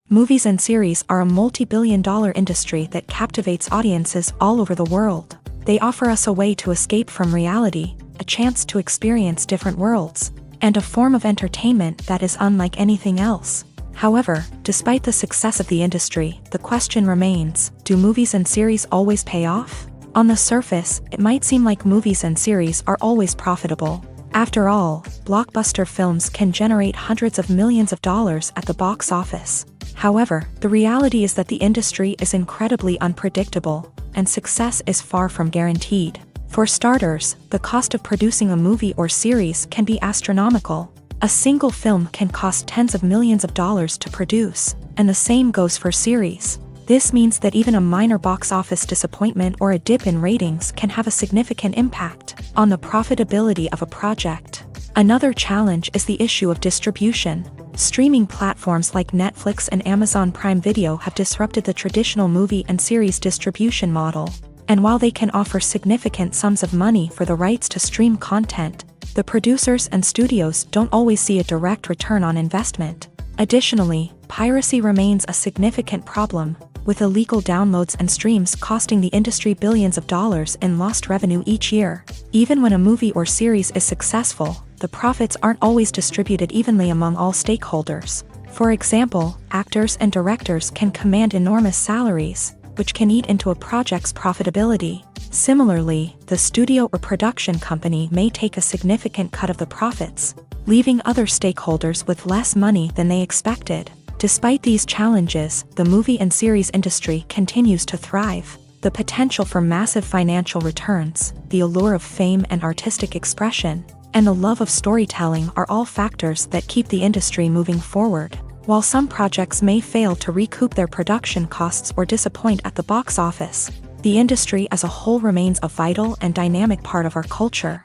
Movies and series are a multi-billion-dollar industry that captivates audiences all over the world. They offer us a way to escape from reality, a chance to experience different worlds, and a form of entertainment that is unlike anything else. However, despite the success of the industry, the question remains, do movies and series always pay off? On the surface, it might seem like movies and series are always profitable. After all, blockbuster films can generate hundreds of millions of dollars at the box office. However, the reality is that the industry is incredibly unpredictable, and success is far from guaranteed. For starters, the cost of producing a movie or series can be astronomical. A single film can cost tens of millions of dollars to produce, and the same goes for series. This means that even a minor box office disappointment or a dip in ratings can have a significant impact on the profitability of a project. Another challenge is the issue of distribution. Streaming platforms like Netflix and Amazon Prime Video have disrupted the traditional movie and series distribution model. And while they can offer significant sums of money for the rights to stream content, the producers and studios don't always see a direct return on investment. Additionally, piracy remains a significant problem, with illegal downloads and streams costing the industry billions of dollars in lost revenue each year. Even when a movie or series is successful, the profits aren't always distributed evenly among all stakeholders. For example, actors and directors can command enormous salaries, which can eat into a project's profitability. Similarly, the studio or production company may take a significant cut of the profits, leaving other stakeholders with less money than they expected. Despite these challenges, the movie and series industry continues to thrive. The potential for massive financial returns, the allure of fame and artistic expression, and the love of storytelling are all factors that keep the industry moving forward. While some projects may fail to recoup their production costs or disappoint at the box office, the industry as a whole remains a vital and dynamic part of our culture.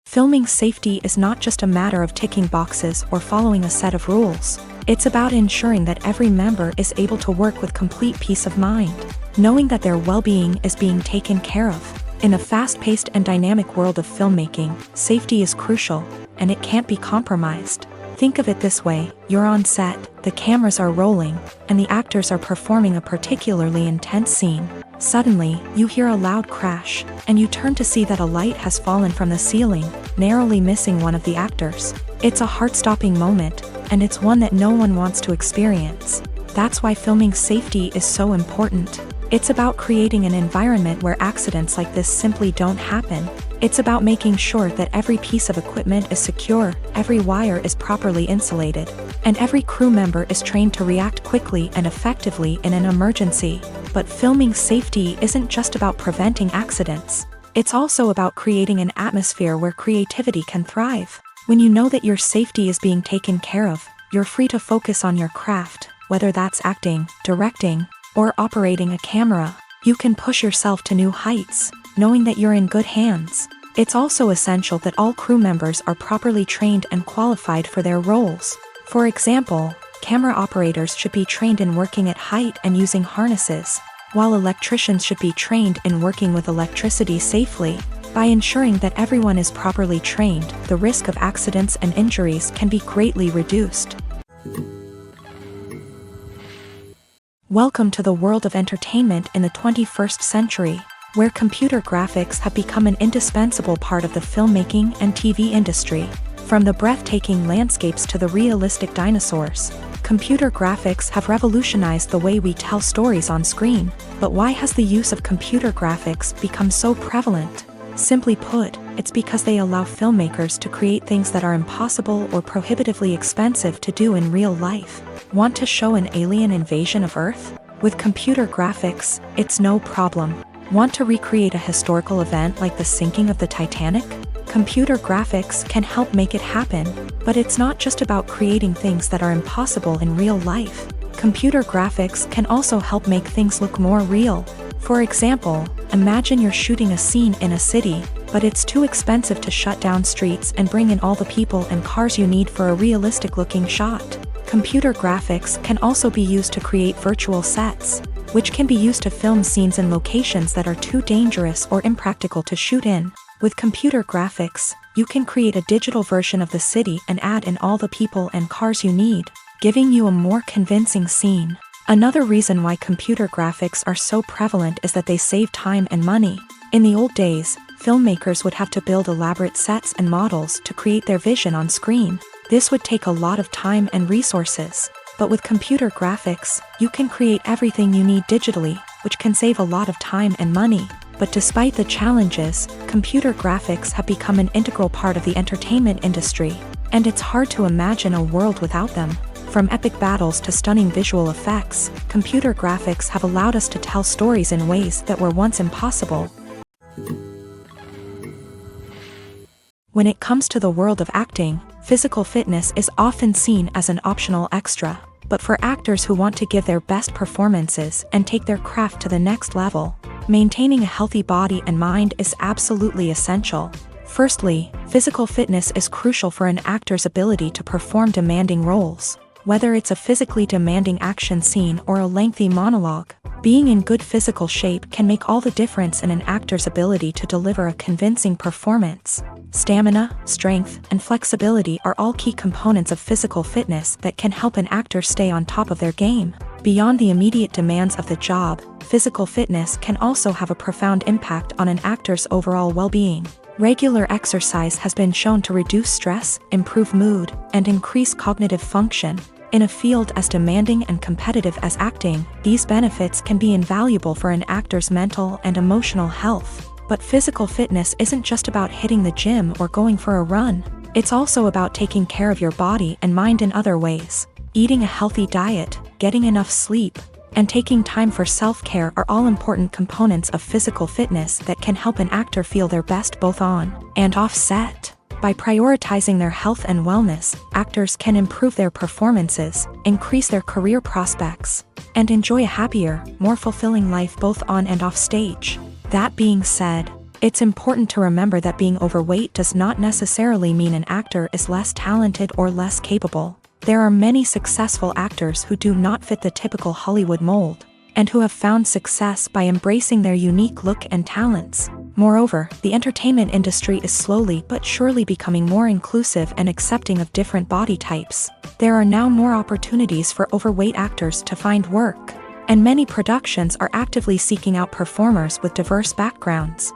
Filming safety is not just a matter of ticking boxes or following a set of rules. It's about ensuring that every member is able to work with complete peace of mind, knowing that their well-being is being taken care of. In a fast-paced and dynamic world of filmmaking, safety is crucial, and it can't be compromised. Think of it this way, you're on set, the cameras are rolling, and the actors are performing a particularly intense scene. Suddenly, you hear a loud crash, and you turn to see that a light has fallen from the ceiling, narrowly missing one of the actors. It's a heart-stopping moment, and it's one that no one wants to experience. That's why filming safety is so important. It's about creating an environment where accidents like this simply don't happen. It's about making sure that every piece of equipment is secure, every wire is properly insulated, and every crew member is trained to react quickly and effectively in an emergency. But filming safety isn't just about preventing accidents. It's also about creating an atmosphere where creativity can thrive. When you know that your safety is being taken care of, you're free to focus on your craft, whether that's acting, directing, or operating a camera. You can push yourself to new heights, knowing that you're in good hands. It's also essential that all crew members are properly trained and qualified for their roles. For example, camera operators should be trained in working at height and using harnesses, while electricians should be trained in working with electricity safely. By ensuring that everyone is properly trained, the risk of accidents and injuries can be greatly reduced. Welcome to the world of entertainment in the 21st century, where computer graphics have become an indispensable part of the filmmaking and TV industry. From the breathtaking landscapes to the realistic dinosaurs, computer graphics have revolutionized the way we tell stories on screen. But why has the use of computer graphics become so prevalent? Simply put, it's because they allow filmmakers to create things that are impossible or prohibitively expensive to do in real life. Want to show an alien invasion of Earth? With computer graphics, it's no problem. Want to recreate a historical event like the sinking of the Titanic? Computer graphics can help make it happen, but it's not just about creating things that are impossible in real life. Computer graphics can also help make things look more real. For example, imagine you're shooting a scene in a city, but it's too expensive to shut down streets and bring in all the people and cars you need for a realistic-looking shot. Computer graphics can also be used to create virtual sets, which can be used to film scenes in locations that are too dangerous or impractical to shoot in. With computer graphics, you can create a digital version of the city and add in all the people and cars you need, giving you a more convincing scene. Another reason why computer graphics are so prevalent is that they save time and money. In the old days, filmmakers would have to build elaborate sets and models to create their vision on screen. This would take a lot of time and resources. But with computer graphics, you can create everything you need digitally, which can save a lot of time and money. But despite the challenges, computer graphics have become an integral part of the entertainment industry, and it's hard to imagine a world without them. From epic battles to stunning visual effects, computer graphics have allowed us to tell stories in ways that were once impossible. When it comes to the world of acting, physical fitness is often seen as an optional extra. But for actors who want to give their best performances and take their craft to the next level, maintaining a healthy body and mind is absolutely essential. Firstly, physical fitness is crucial for an actor's ability to perform demanding roles. Whether it's a physically demanding action scene or a lengthy monologue, being in good physical shape can make all the difference in an actor's ability to deliver a convincing performance. Stamina, strength, and flexibility are all key components of physical fitness that can help an actor stay on top of their game. Beyond the immediate demands of the job, physical fitness can also have a profound impact on an actor's overall well-being. Regular exercise has been shown to reduce stress, improve mood, and increase cognitive function. In a field as demanding and competitive as acting, these benefits can be invaluable for an actor's mental and emotional health. But physical fitness isn't just about hitting the gym or going for a run. It's also about taking care of your body and mind in other ways. Eating a healthy diet, getting enough sleep, and taking time for self-care are all important components of physical fitness that can help an actor feel their best both on and off set. By prioritizing their health and wellness, actors can improve their performances, increase their career prospects, and enjoy a happier, more fulfilling life both on and off stage. That being said, it's important to remember that being overweight does not necessarily mean an actor is less talented or less capable. There are many successful actors who do not fit the typical Hollywood mold, and who have found success by embracing their unique look and talents. Moreover, the entertainment industry is slowly but surely becoming more inclusive and accepting of different body types. There are now more opportunities for overweight actors to find work, and many productions are actively seeking out performers with diverse backgrounds.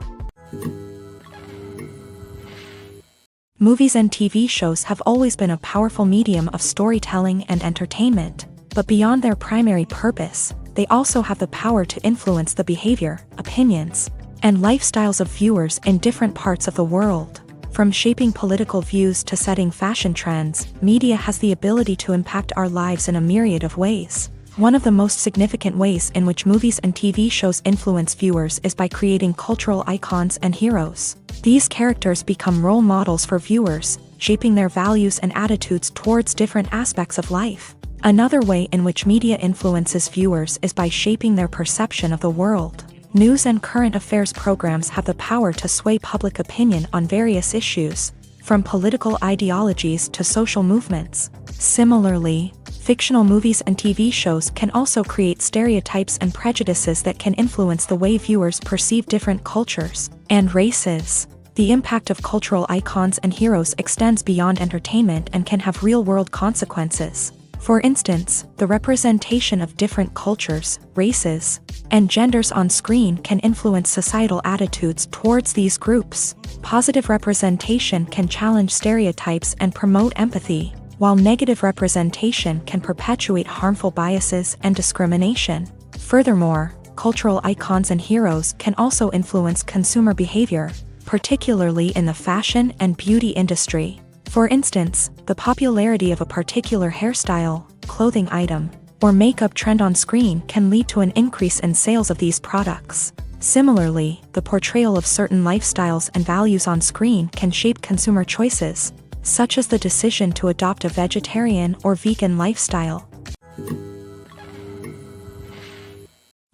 Movies and TV shows have always been a powerful medium of storytelling and entertainment, but beyond their primary purpose, they also have the power to influence the behavior, opinions, and lifestyles of viewers in different parts of the world. From shaping political views to setting fashion trends, media has the ability to impact our lives in a myriad of ways. One of the most significant ways in which movies and TV shows influence viewers is by creating cultural icons and heroes. These characters become role models for viewers, shaping their values and attitudes towards different aspects of life. Another way in which media influences viewers is by shaping their perception of the world. News and current affairs programs have the power to sway public opinion on various issues, from political ideologies to social movements. Similarly, fictional movies and TV shows can also create stereotypes and prejudices that can influence the way viewers perceive different cultures and races. The impact of cultural icons and heroes extends beyond entertainment and can have real-world consequences. For instance, the representation of different cultures, races, and genders on screen can influence societal attitudes towards these groups. Positive representation can challenge stereotypes and promote empathy, while negative representation can perpetuate harmful biases and discrimination. Furthermore, cultural icons and heroes can also influence consumer behavior, particularly in the fashion and beauty industry. For instance, the popularity of a particular hairstyle, clothing item, or makeup trend on screen can lead to an increase in sales of these products. Similarly, the portrayal of certain lifestyles and values on screen can shape consumer choices, such as the decision to adopt a vegetarian or vegan lifestyle.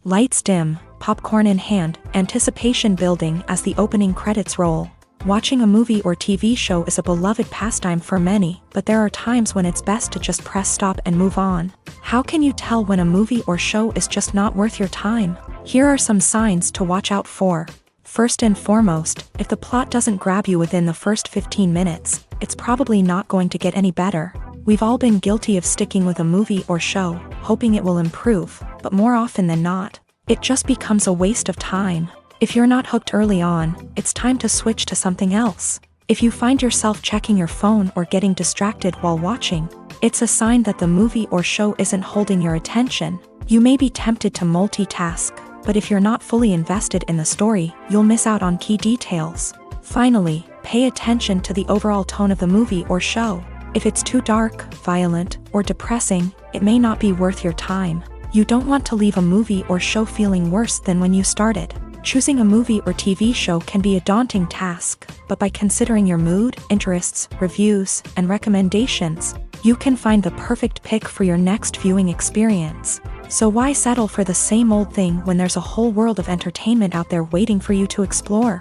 Lights dim, popcorn in hand, anticipation building as the opening credits roll. Watching a movie or TV show is a beloved pastime for many, but there are times when it's best to just press stop and move on. How can you tell when a movie or show is just not worth your time? Here are some signs to watch out for. First and foremost, if the plot doesn't grab you within the first 15 minutes, it's probably not going to get any better. We've all been guilty of sticking with a movie or show, hoping it will improve, but more often than not, it just becomes a waste of time. If you're not hooked early on, it's time to switch to something else. If you find yourself checking your phone or getting distracted while watching, it's a sign that the movie or show isn't holding your attention. You may be tempted to multitask, but if you're not fully invested in the story, you'll miss out on key details. Finally, pay attention to the overall tone of the movie or show. If it's too dark, violent, or depressing, it may not be worth your time. You don't want to leave a movie or show feeling worse than when you started. Choosing a movie or TV show can be a daunting task, but by considering your mood, interests, reviews, and recommendations, you can find the perfect pick for your next viewing experience. So why settle for the same old thing when there's a whole world of entertainment out there waiting for you to explore?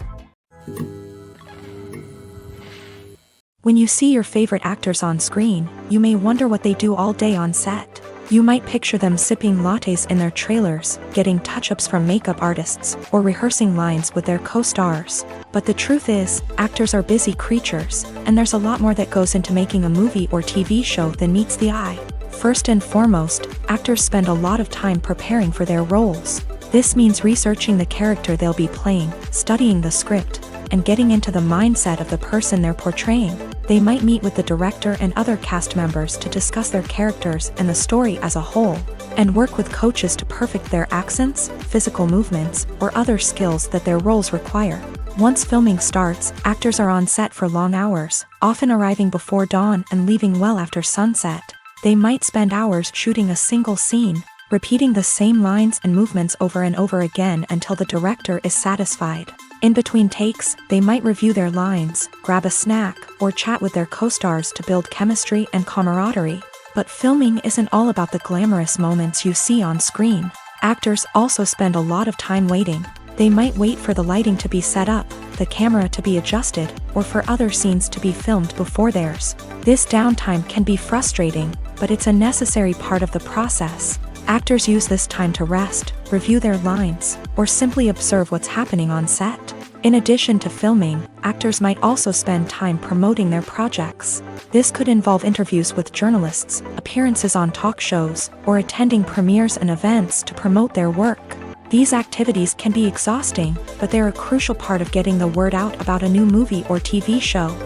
When you see your favorite actors on screen, you may wonder what they do all day on set. You might picture them sipping lattes in their trailers, getting touch-ups from makeup artists, or rehearsing lines with their co-stars. But the truth is, actors are busy creatures, and there's a lot more that goes into making a movie or TV show than meets the eye. First and foremost, actors spend a lot of time preparing for their roles. This means researching the character they'll be playing, studying the script, and getting into the mindset of the person they're portraying. They might meet with the director and other cast members to discuss their characters and the story as a whole, and work with coaches to perfect their accents, physical movements, or other skills that their roles require. Once filming starts, actors are on set for long hours, often arriving before dawn and leaving well after sunset. They might spend hours shooting a single scene, repeating the same lines and movements over and over again until the director is satisfied. In between takes, they might review their lines, grab a snack, or chat with their co-stars to build chemistry and camaraderie. But filming isn't all about the glamorous moments you see on screen. Actors also spend a lot of time waiting. They might wait for the lighting to be set up, the camera to be adjusted, or for other scenes to be filmed before theirs. This downtime can be frustrating, but it's a necessary part of the process. Actors use this time to rest, review their lines, or simply observe what's happening on set. In addition to filming, actors might also spend time promoting their projects. This could involve interviews with journalists, appearances on talk shows, or attending premieres and events to promote their work. These activities can be exhausting, but they're a crucial part of getting the word out about a new movie or TV show.